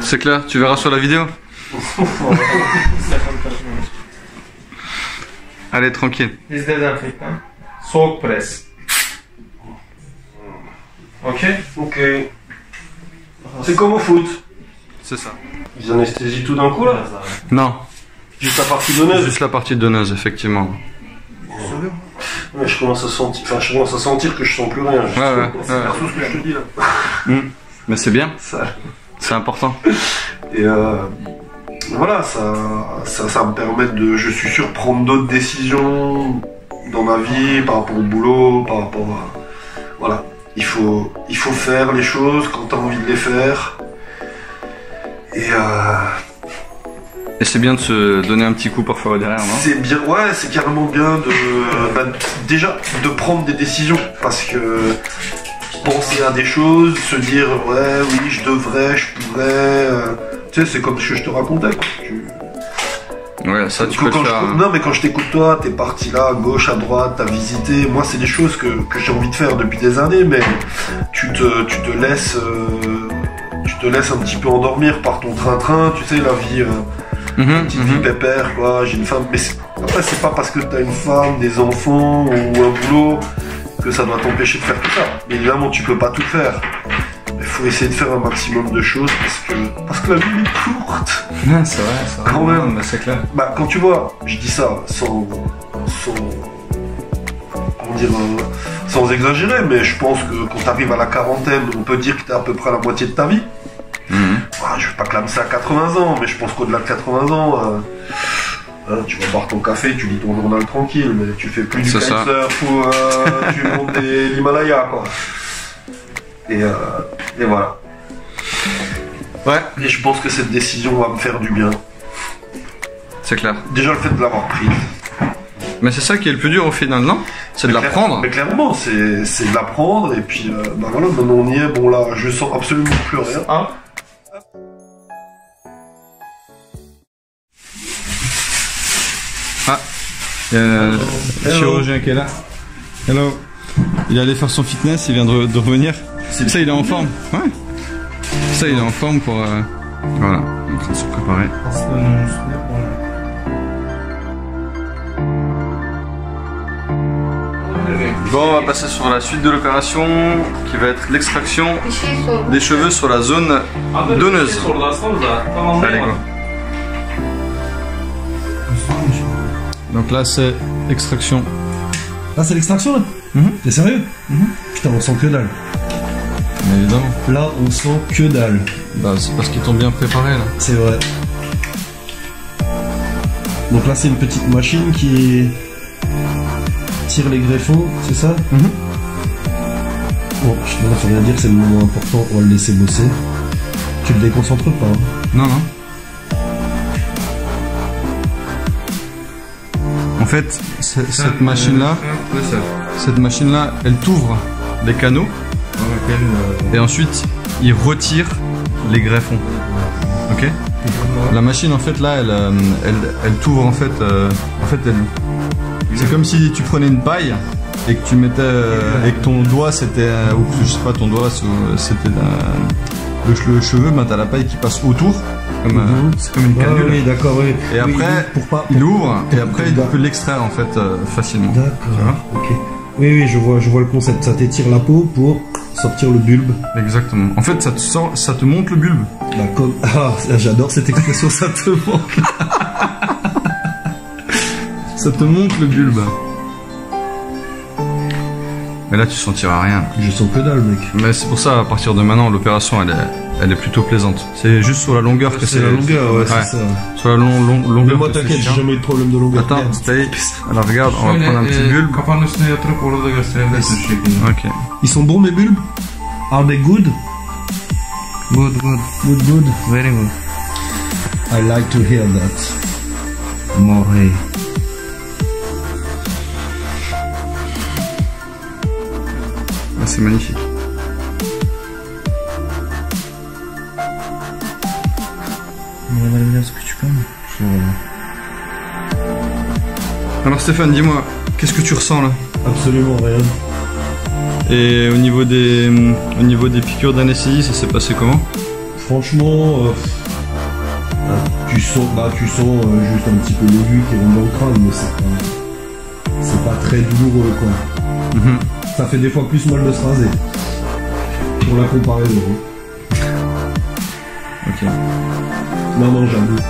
C'est clair, tu verras sur la vidéo. Allez, tranquille. Biz dezenfektan. Soğuk pres. Ok? Ok. C'est comme au foot. C'est ça. Ils anesthésient tout d'un coup là. Non, Juste la partie donneuse. juste la partie donneuse, effectivement. Ouais, je commence à sentir que je sens plus rien. Ouais. C'est perso ce que je te dis là. Mais c'est bien, Ça. c'est important. Et voilà, ça me permet de, je suis sûr, prendre d'autres décisions dans ma vie, par rapport au boulot, par rapport à... Voilà, il faut faire les choses quand tu as envie de les faire. Et c'est bien de se donner un petit coup parfois derrière, non? C'est bien, ouais, c'est carrément bien déjà de prendre des décisions, parce que penser à des choses, se dire ouais, oui, je devrais, je pourrais, tu sais, c'est comme ce que je te racontais, quoi. Ouais, ça tu peux le faire. Non, mais quand je t'écoute toi, t'es parti là, à gauche, à droite, t'as visité. Moi, c'est des choses que j'ai envie de faire depuis des années, mais tu te laisses un petit peu endormir par ton train-train, tu sais, la vie. Petite vie pépère, quoi, j'ai une femme. Mais après, c'est pas parce que t'as une femme, des enfants ou un boulot que ça doit t'empêcher de faire tout ça. Mais évidemment, tu peux pas tout faire. Il faut essayer de faire un maximum de choses parce que la vie est courte. Ouais, c'est vrai, Quand même. c'est clair. Bah, quand tu vois, je dis ça sans comment dire, sans exagérer, mais je pense que quand t'arrives à la quarantaine, on peut dire que t'es à peu près à la moitié de ta vie. Je vais pas clamer ça à 80 ans, mais je pense qu'au-delà de 80 ans, tu vas boire ton café, tu lis ton journal tranquille, mais tu fais plus du kitesurf ou tu montes l'Himalaya, quoi. Et voilà. Ouais. Et je pense que cette décision va me faire du bien. C'est clair. Déjà le fait de l'avoir prise. Mais c'est ça qui est le plus dur au final, non? C'est de l'apprendre. Mais clairement, c'est de l'apprendre, et puis bah voilà, maintenant on y est, bon là, je sens absolument plus rien. Il y a le chirurgien qui est là. Hello. Il est allé faire son fitness, il vient de revenir. Ça, il est en forme. Ouais. Ça, il est en forme pour... Voilà, en train de se préparer. Bon, on va passer sur la suite de l'opération qui va être l'extraction des cheveux sur la zone donneuse. Allez, go. Donc là, c'est extraction. Là, c'est l'extraction là. T'es sérieux? Putain, on sent que dalle. Mais évidemment. Là, on sent que dalle. Bah, c'est parce qu'ils t'ont bien préparé là. C'est vrai. Donc là, c'est une petite machine qui tire les greffons, c'est ça? Bon, je ne vais rien dire, c'est le moment important, on va le laisser bosser. Tu le déconcentres pas, hein? Non, non. En fait, cette machine-là, elle t'ouvre les canaux et ensuite, il retire les greffons. Ok? La machine, en fait, là, elle t'ouvre, en fait, c'est comme si tu prenais une paille et que tu mettais, et que ton doigt, c'était, ou je sais pas, ton doigt, c'était le cheveu, ben t'as la paille qui passe autour. C'est comme une canule. Oui, d'accord, oui. Et après, il ouvre et après il peut l'extraire en fait facilement. D'accord. Ok. Oui, je vois le concept. Ça t'étire la peau pour sortir le bulbe. Exactement. En fait, ça te monte le bulbe. D'accord. Ah, j'adore cette expression. Ça te monte. Ça te monte le bulbe. Mais là, tu sentiras rien. Je sens que dalle, mec. Mais c'est pour ça, à partir de maintenant, l'opération, elle est plutôt plaisante. C'est juste sur la longueur que c'est la longueur, ouais, c'est ça. Sur la longueur. Mais moi, t'inquiète, j'ai jamais eu de problème de longueur. Attends, stay. Alors regarde, on va prendre un petit bulbe. Ok. Ils sont bons, mes bulbes? Are they good? Good. Very good. I like to hear that. More hey. Ah, c'est magnifique. Alors Stéphane, dis-moi, qu'est-ce que tu ressens là? Absolument rien. Et au niveau des piqûres d'anesthésie, ça s'est passé comment? Franchement, tu sens juste un petit peu l'aigu qui rentre dans le crâne, mais c'est pas très douloureux quoi. Ça fait des fois plus mal de se raser. Pour la comparaison. Ok. Non, j'avoue que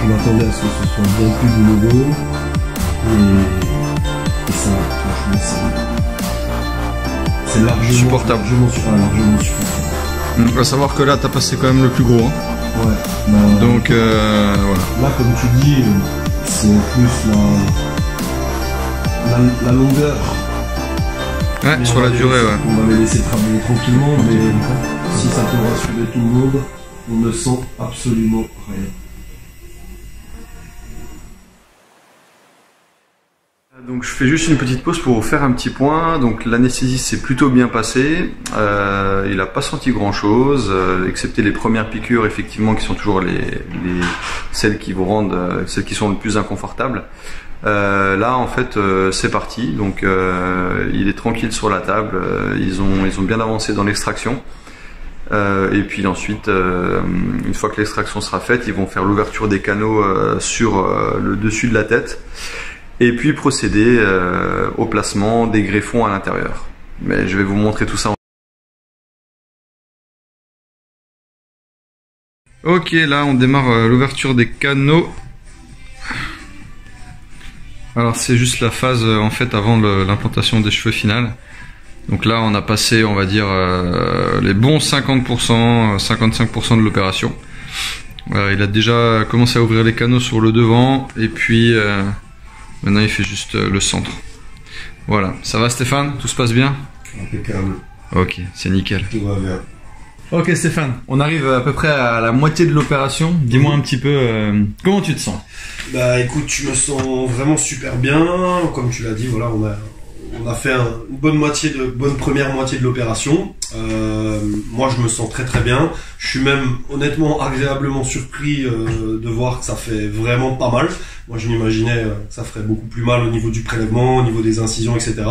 je m'attendais à ce que ce soit bien plus douloureux. Et ça, franchement, c'est largement supportable. Largement supportable. On va savoir que là, t'as passé quand même le plus gros. Hein. Ouais. Donc, voilà. Là, comme tu dis, c'est plus la longueur. Ouais, mais sur la durée, ouais. On va les laisser travailler tranquillement, mais si ça peut rassurer tout le monde, on ne sent absolument rien. Donc je fais juste une petite pause pour vous faire un petit point. Donc l'anesthésie s'est plutôt bien passée. Il n'a pas senti grand chose, excepté les premières piqûres effectivement qui sont toujours celles qui vous rendent, celles qui sont le plus inconfortables. Là en fait c'est parti. Donc il est tranquille sur la table. Ils ont bien avancé dans l'extraction. Et puis ensuite, une fois que l'extraction sera faite, ils vont faire l'ouverture des canaux sur le dessus de la tête. Et puis procéder au placement des greffons à l'intérieur. Mais je vais vous montrer tout ça. Ok, là on démarre l'ouverture des canaux. Alors c'est juste la phase en fait avant l'implantation des cheveux finales. Donc là on a passé, on va dire, les bons 50%, 55% de l'opération. Il a déjà commencé à ouvrir les canaux sur le devant et puis maintenant il fait juste le centre. Voilà, ça va Stéphane? Tout se passe bien? Impeccable. Ok, c'est nickel. Tout va bien. Ok Stéphane, on arrive à peu près à la moitié de l'opération. Dis-moi un petit peu comment tu te sens? Bah écoute, je me sens vraiment super bien. Comme tu l'as dit, voilà, on a fait une bonne première moitié de l'opération. Moi je me sens très très bien. Je suis même honnêtement agréablement surpris de voir que ça fait vraiment pas mal. Moi je m'imaginais ça ferait beaucoup plus mal au niveau du prélèvement, au niveau des incisions, etc.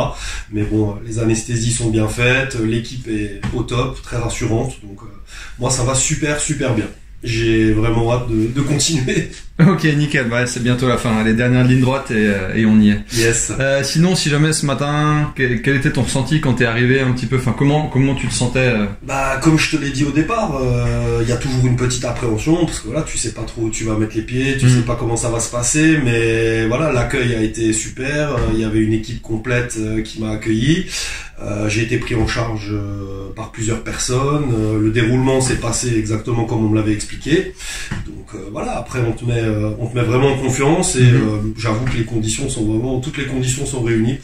Mais bon, les anesthésies sont bien faites, l'équipe est au top, très rassurante, donc moi ça va super bien. J'ai vraiment hâte de continuer. Ok, nickel. Bah, c'est bientôt la fin. Les dernières lignes droites et on y est. Yes. Sinon, si jamais ce matin, quel était ton ressenti quand t'es arrivé un petit peu, enfin, comment tu te sentais Bah, comme je te l'ai dit au départ, il y a toujours une petite appréhension parce que voilà, tu sais pas trop où tu vas mettre les pieds, tu sais pas comment ça va se passer, mais voilà, l'accueil a été super. Il y avait une équipe complète qui m'a accueilli. J'ai été pris en charge par plusieurs personnes. Le déroulement s'est passé exactement comme on me l'avait expliqué. Donc voilà, après on te met vraiment en confiance et j'avoue que toutes les conditions sont réunies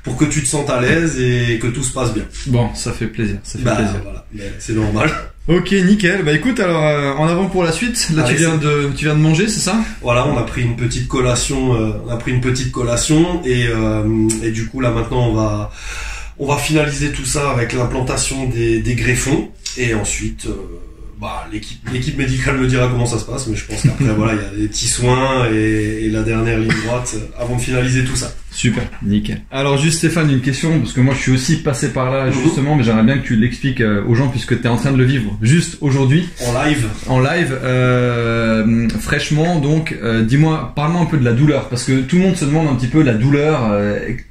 pour que tu te sentes à l'aise et que tout se passe bien. Bon, ça fait plaisir. Voilà, c'est normal. Ok, nickel. Bah écoute, alors en avant pour la suite. Là, tu viens de manger, c'est ça? Voilà, on a pris une petite collation. Et du coup là maintenant on va finaliser tout ça avec l'implantation des greffons et ensuite l'équipe médicale me dira comment ça se passe, mais je pense qu'après voilà, il y a des petits soins et la dernière ligne droite avant de finaliser tout ça. Super, nickel. Alors juste Stéphane, une question, parce que moi je suis aussi passé par là justement, mais j'aimerais bien que tu l'expliques aux gens puisque tu es en train de le vivre juste aujourd'hui. En live, fraîchement, donc dis-moi, parle-moi un peu de la douleur, parce que tout le monde se demande un petit peu la douleur,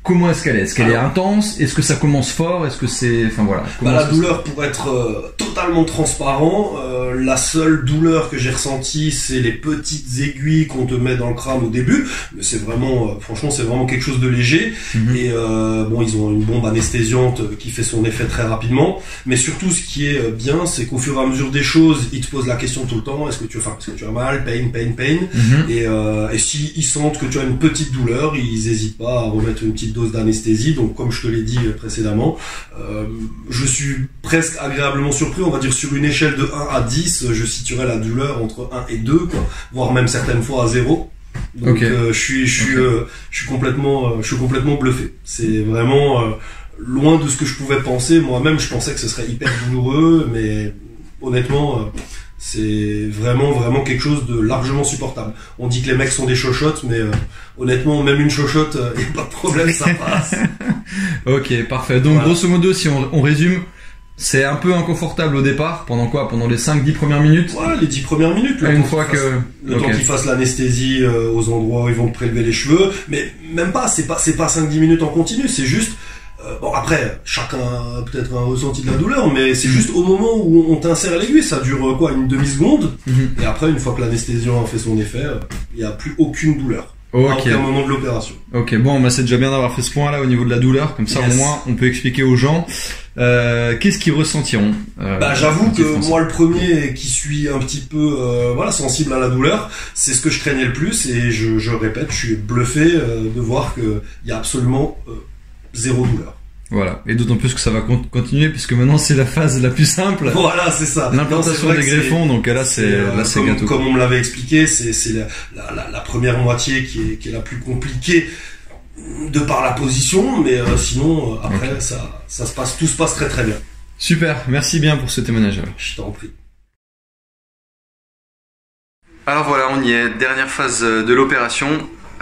comment est-ce qu'elle est? Est-ce qu'elle est intense? Est-ce que ça commence fort? Est-ce que c'est... Enfin voilà. La douleur, pour être totalement transparent, la seule douleur que j'ai ressentie, c'est les petites aiguilles qu'on te met dans le crâne au début, mais c'est vraiment, franchement, c'est vraiment quelque chose de léger. Et ils ont une bombe anesthésiante qui fait son effet très rapidement, mais surtout ce qui est bien, c'est qu'au fur et à mesure des choses, ils te posent la question tout le temps, est-ce que tu as mal, pain, et si ils sentent que tu as une petite douleur, ils hésitent pas à remettre une petite dose d'anesthésie. Donc comme je te l'ai dit précédemment, je suis presque agréablement surpris, on va dire sur une échelle de 1 à 10, je situerais la douleur entre 1 et 2, quoi, voire même certaines fois à 0. Donc je suis complètement bluffé. C'est vraiment loin de ce que je pouvais penser. Moi-même, je pensais que ce serait hyper douloureux, mais honnêtement, c'est vraiment quelque chose de largement supportable. On dit que les mecs sont des chochottes, mais honnêtement, même une chochotte, y a pas de problème, ça passe. Ok, parfait. Donc grosso modo, si on résume, c'est un peu inconfortable au départ, pendant les 5-10 premières minutes? Ouais, les 10 premières minutes. Le temps qu'ils fassent l'anesthésie aux endroits où ils vont te prélever les cheveux. Mais même pas, c'est pas 5-10 minutes en continu, c'est juste... après, chacun a peut-être un ressenti de la douleur, mais c'est juste au moment où on t'insère l'aiguille, ça dure une demi-seconde. Et après, une fois que l'anesthésiant a fait son effet, il n'y a plus aucune douleur. Okay. À aucun moment de l'opération. Ok, bon, c'est déjà bien d'avoir fait ce point là au niveau de la douleur, comme ça au moins on peut expliquer aux gens qu'est-ce qu'ils ressentiront. J'avoue que moi le premier qui suis un petit peu sensible à la douleur, c'est ce que je craignais le plus, et je répète, je suis bluffé de voir qu'il y a absolument zéro douleur. Voilà, et d'autant plus que ça va continuer puisque maintenant c'est la phase la plus simple. Voilà, c'est ça. L'implantation des greffons, donc là c'est gâteau. Comme on me l'avait expliqué, c'est la première moitié qui est la plus compliquée de par la position, mais sinon après tout se passe très très bien. Super, merci bien pour ce témoignage. Je t'en prie. Alors voilà, on y est, dernière phase de l'opération.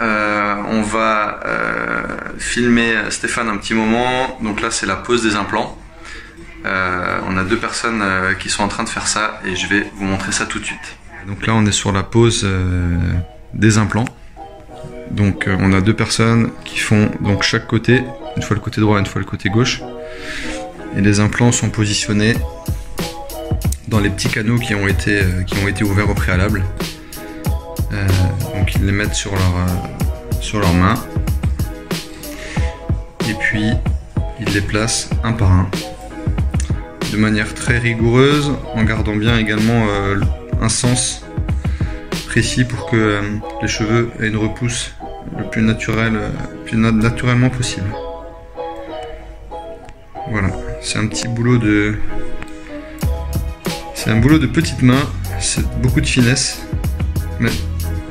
On va filmer Stéphane un petit moment. Donc là c'est la pose des implants. On a 2 personnes qui sont en train de faire ça et je vais vous montrer ça tout de suite. Donc là on est sur la pose des implants. Donc on a 2 personnes qui font donc chaque côté, une fois le côté droit, une fois le côté gauche. Et les implants sont positionnés dans les petits canaux qui ont été ouverts au préalable. Donc ils les mettent sur leurs mains et puis ils les placent un par un de manière très rigoureuse, en gardant bien également un sens précis pour que les cheveux aient une repousse le plus naturellement possible. Voilà, c'est un boulot de petite main, c'est beaucoup de finesse, mais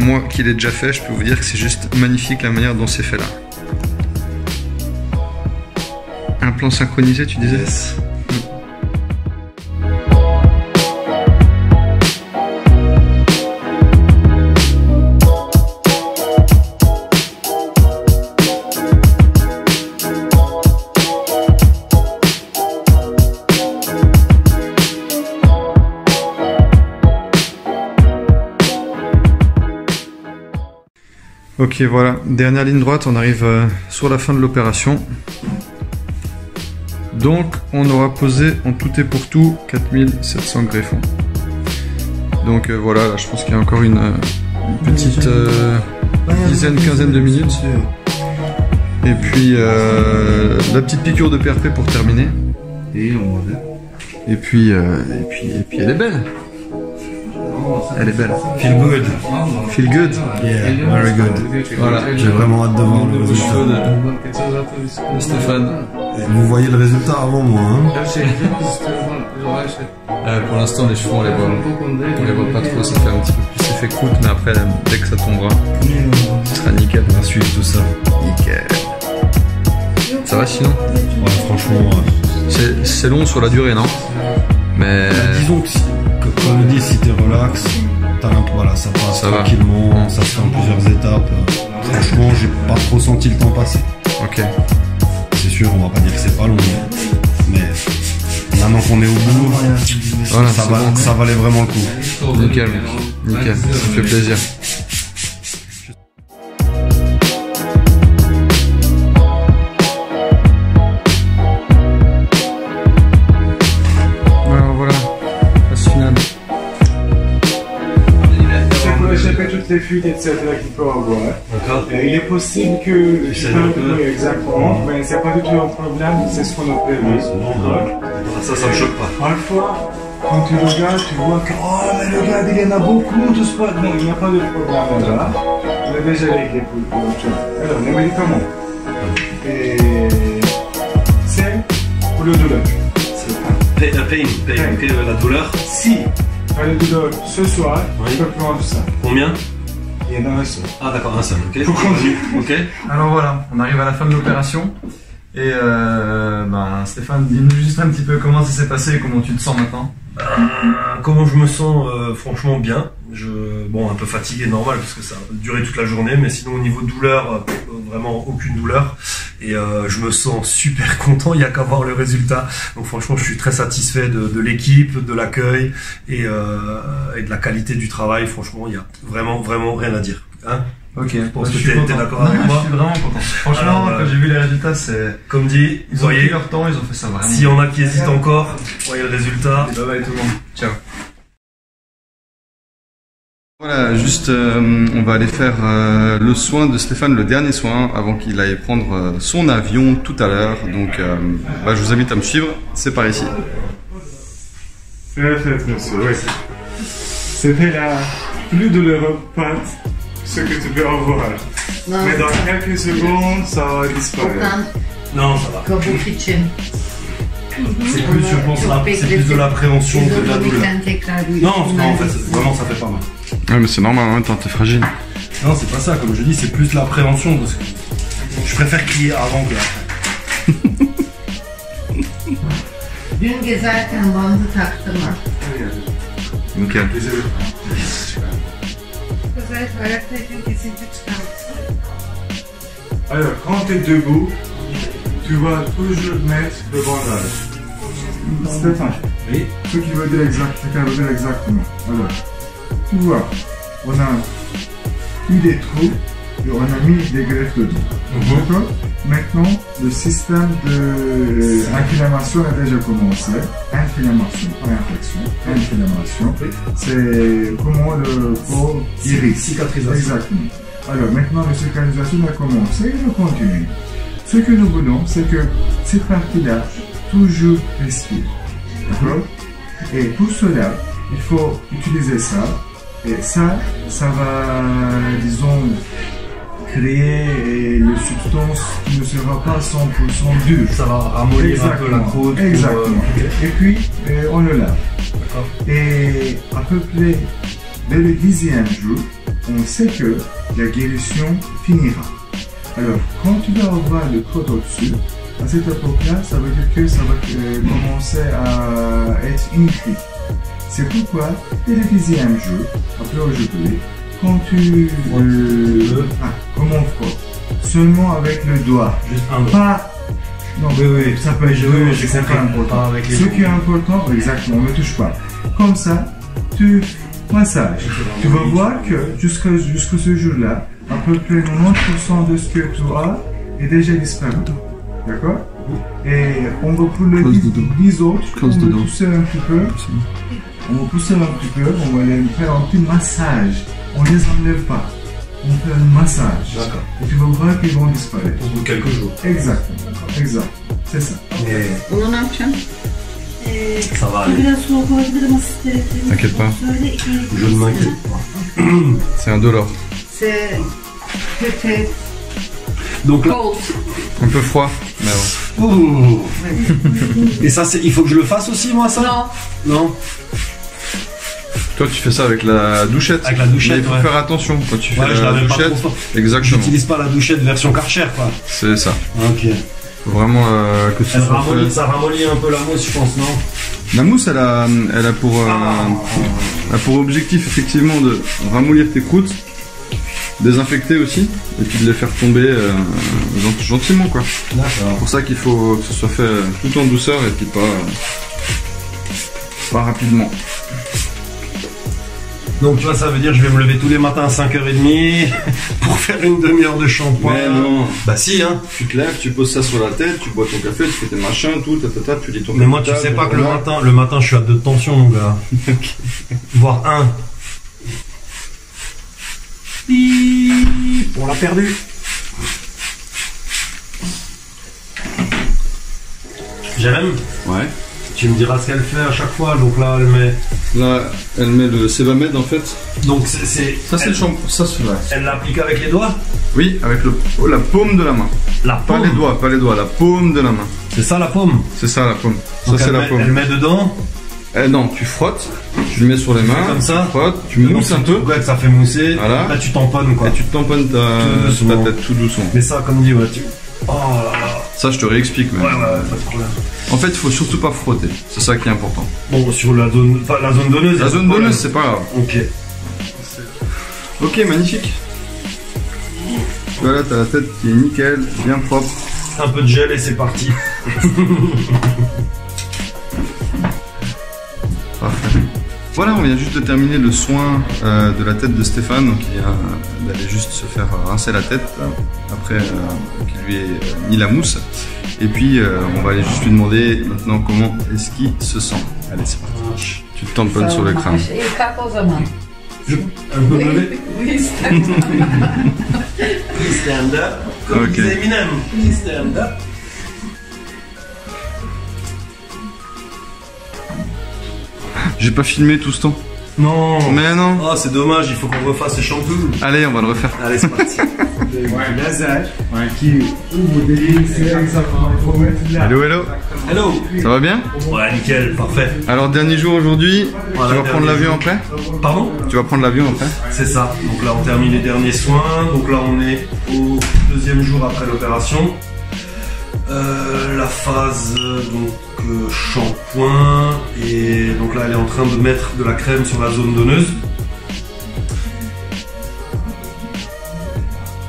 moi qui l'ai déjà fait, je peux vous dire que c'est juste magnifique la manière dont c'est fait là. Un plan synchronisé, tu disais? Yes. Ok, voilà, dernière ligne droite, on arrive sur la fin de l'opération. Donc, on aura posé en tout et pour tout 4700 greffons. Donc voilà, là, je pense qu'il y a encore une petite dizaine, quinzaine de minutes. Et puis la petite piqûre de PRP pour terminer. Et puis elle est belle. Elle est belle. Feel good. Feel good. Yeah, very good. Voilà. J'ai vraiment hâte de voir le résultat. De Stéphane. Vous voyez le résultat avant moi, hein? Pour l'instant, les cheveux, on les voit pas trop. Ça fait un petit peu plus effet croûte, mais après, dès que ça tombera, ce sera nickel. On va suivre tout ça. Nickel. Ça va sinon? Ouais, franchement. C'est long sur la durée, non? Mais disons que, comme le dit, si t'es relax, voilà, ça passe tranquillement, ça se fait en plusieurs étapes. Franchement, j'ai pas trop senti le temps passer. Ok. C'est sûr, on va pas dire que c'est pas long, mais maintenant qu'on est au bout, voilà, ça valait vraiment le coup. Nickel, nickel, ça fait plaisir. Alors voilà, phase finale. C'est pour échapper toutes les fuites, etc. qu'il peut avoir. D'accord. Il est possible que... Exactement, mais c'est pas du tout un problème, c'est ce qu'on a prévu. Ça me choque pas. Parfois, quand tu regardes, tu vois que oh mais regarde, il y en a beaucoup, tout ça. Non, il n'y a pas de problème là. On a déjà réglé pour le chose. Alors, les médicaments. Et c'est pour le douleur. La douleur. Si tu as le douleur ce soir, tu peux prendre ça. Combien? Il y en a un seul. Ah d'accord, un seul, ok. Faut conduire. Ok. Alors voilà, on arrive à la fin de l'opération. Et Stéphane, dis-nous juste un petit peu comment ça s'est passé et comment tu te sens maintenant. Comment je me sens, franchement bien. Bon, un peu fatigué, normal, parce que ça a duré toute la journée, mais sinon au niveau douleur, vraiment aucune douleur. Et je me sens super content, il n'y a qu'à voir le résultat. Donc franchement, je suis très satisfait de l'équipe, de l'accueil et de la qualité du travail. Franchement, il n'y a vraiment rien à dire. Hein? Ok, je pense que tu es d'accord avec moi. Je suis vraiment content. Franchement, quand j'ai vu les résultats, c'est... Comme dit, ils ont pris leur temps, ils ont fait ça vraiment. S'il y en a qui hésitent encore, voyez le résultat. Bye bye tout le monde. Ciao. Voilà, juste on va aller faire le soin de Stéphane, le dernier soin, avant qu'il aille prendre son avion tout à l'heure. Donc je vous invite à me suivre, c'est par ici. C'était la plus douloureuse partie, ce que tu peux avoir. Non, mais dans quelques secondes, ça va disparaître. Non, ça va. Comme au kitchen. C'est plus, je pense, c'est plus de la prévention que de la douleur. Non, en fait, vraiment, ça fait pas mal. Ouais, mais c'est normal, en même temps, t'es fragile. Non, c'est pas ça, comme je dis, c'est plus la prévention. Parce que je préfère qu'il y ait avant que après. Dün gezerken bandı taktırma. Nickel. Alors, quand tu es debout, tu vas toujours mettre le bandage. Stéphane, oui. Ce qui veut dire exactement. Alors, tu vois, on a eu des trous et on a mis des greffes dedans. D'accord? Maintenant, le système d'inflammation a déjà commencé. Inflammation, pas infection. Inflammation, c'est comment le corps irrite. Cicatrisation. Exactement. Alors maintenant, la cicatrisation a commencé et va continuer. Ce que nous voulons, c'est que cette partie-là toujours respire. D'accord? Et pour cela, il faut utiliser ça. Et ça va, disons, créer une substance qui ne sera pas 100% dure. Ça va ramollir un peu la croûte. Exactement. Et puis, on le lave. Et à peu près, dès le 10e jour, on sait que la guérison finira. Alors, quand tu vas avoir le croûte au-dessus, à cette époque-là, ça veut dire que ça va commencer à être infiltré. C'est pourquoi, dès le 10e jour, après aujourd'hui, quand tu comment on fait? Seulement avec le doigt. Juste un doigt. Pas. Non, oui, ça peut être. C'est pas important avec les Ce qui est important, exactement, on ne touche pas. Comme ça, tu massages. Tu vas voir que jusqu'à ce jour-là, à peu près 90% de ce que tu as est déjà disparu. D'accord? Et on va pour les 10 autres, on va pousser un petit peu. On va pousser un petit peu, on va les faire un petit massage. On ne les enlève pas. On fait un massage. D'accord. Et tu vas voir qu'ils vont disparaître. Au bout de quelques jours. Exact. Exact. C'est ça. Bunu ne yapacağım? Ça va aller. Biraz soğuk olabilir ama siz T'inquiète pas, söyle iki. Je ne m'inquiète pas. c'est indolore. C'est peut-être Donc là. cold. Un peu froid, mais bon. Ouh. Et ça, il faut que je le fasse aussi, moi, ça? Non. Non. Toi, tu fais ça avec la douchette. Avec la douchette, mais il faut ouais. faire attention quand tu fais Ouais, je la l'avais pas douchette. trop fort. Exactement. J'utilise pas la douchette version Karcher, quoi. C'est ça. Ok. Faut vraiment que ce soit fait. Ça ramollit un peu la mousse, je pense, non? La mousse, elle a pour objectif effectivement de ramollir tes croûtes, désinfecter aussi, et puis de les faire tomber gentiment, quoi. D'accord. C'est pour ça qu'il faut que ce soit fait tout en douceur et puis pas rapidement. Donc tu vois, ça veut dire que je vais me lever tous les matins à 5h30 pour faire une demi-heure de shampoing. Mais non. Bah si, hein. Tu te lèves, tu poses ça sur la tête, tu bois ton café, tu fais tes machins, tout, tu lis ton Mais moi, tu sais pas que le matin, je suis à 2 de tension, mon gars. Voire 1. On l'a perdu. Jérém, Ouais. tu me diras ce qu'elle fait à chaque fois. Donc là, elle met. Là, elle met le Sebamed en fait. Donc c'est. Ça, c'est le shampoing. Ça, c'est vrai. Elle l'applique avec les doigts? Oui, avec la paume de la main. La Pas paume. les doigts, la paume de la main. C'est ça la paume? C'est ça la paume. Donc Ça, c'est la paume. Elle met dedans. Non, tu frottes, tu le mets sur les mains, Comme ça. tu frottes, tu mousses un peu, Ouais, que ça fait mousser. Voilà. Là, tu tamponnes, quoi. et tu tamponnes ta doucement. tête tout doucement. Mais ça, comme dit, ouais, tu. Oh là là. Ça, je te réexplique même. Ouais, pas de problème. En fait, il faut surtout pas frotter. C'est ça qui est important. Bon, sur la zone, enfin, la zone donneuse. La zone donneuse, c'est pas grave. Ok. Ok, magnifique. Voilà, t'as la tête qui est nickel, bien propre. Un peu de gel et c'est parti. Parfait. Voilà, on vient juste de terminer le soin de la tête de Stéphane. Donc, il vient d'aller juste se faire rincer la tête après qu'il lui ait mis la mousse. Et puis, on va aller juste lui demander maintenant comment est-ce qu'il se sent. Allez, c'est parti. Tu te tamponnes sur le crâne. İyi kalk o zaman. Un peu levé. Oui, stand up. Please stand up. Comme Ok. disait Eminem. Please stand up. J'ai pas filmé tout ce temps. Non. Mais non. Oh, c'est dommage, il faut qu'on refasse ce shampoo. Allez, on va le refaire. Allez, c'est parti. Laser qui ouvre des lignes, c'est exactement. Il faut mettre là. Hello, hello. Hello. Ça va bien? Ouais, nickel, parfait. Alors, dernier jour aujourd'hui. Voilà, Tu vas prendre dernier l'avion jour. après? Pardon? Tu vas prendre l'avion après? C'est ça. Donc là, on termine les derniers soins. Donc là, on est au 2e jour après l'opération. La phase shampoing. Et donc là, elle est en train de mettre de la crème sur la zone donneuse.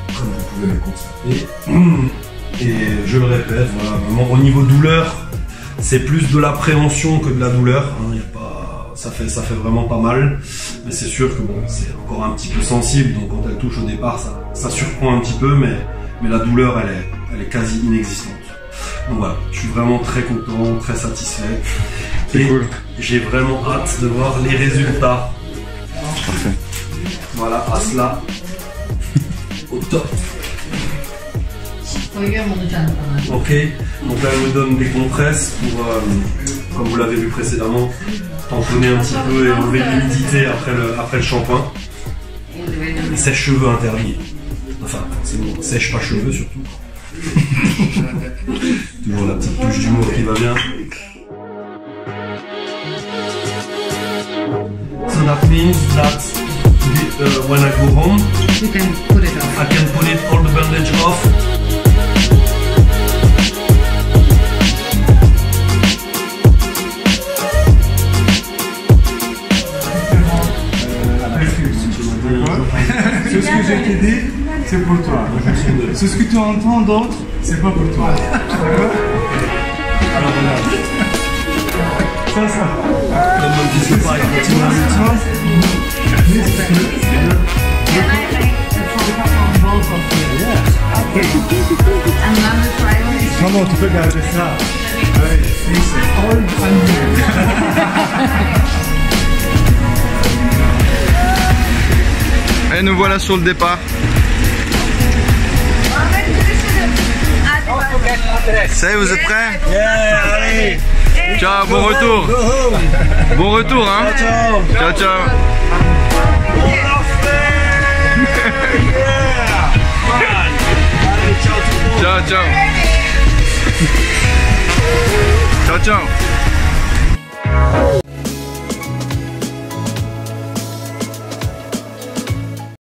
Comme vous pouvez le constater. Et je le répète, voilà, vraiment, au niveau douleur, c'est plus de l'appréhension que de la douleur. Hein, y a pas, ça fait vraiment pas mal. Mais c'est sûr que bon, c'est encore un petit peu sensible. Donc quand elle touche au départ, ça surprend un petit peu. Mais la douleur, elle est quasi inexistante. Donc voilà, je suis vraiment très content, très satisfait. C'est cool. J'ai vraiment hâte de voir les résultats. Parfait. Voilà, à cela. Au top. Koyuyorum onu çantana. Ok, donc là elle me donne des compresses pour, comme vous l'avez vu précédemment, tamponner un petit peu et enlever l'humidité après le shampoing. Les sèche-cheveux interdits. Enfin, forcément, sèche pas cheveux surtout. Toujours la petite touche d'humour qui va bien. So that means that when I go home, You can put it on. I can put it all the bandage off. Ce que je t'ai dit, c'est pour toi. Ce que tu entends d'autre, c'est pas pour toi. D'accord? Alors voilà. Ça. Comme on dit, c'est pareil, Can I make it for the papa? And then the triangle. Comment tu peux garder ça? Ouais, c'est all Et nous voilà sur le départ. Ça y est, vous êtes prêts? allez. Ciao, bon retour. Bon retour, hein. Ciao, ciao. Ciao, ciao. Ciao, ciao.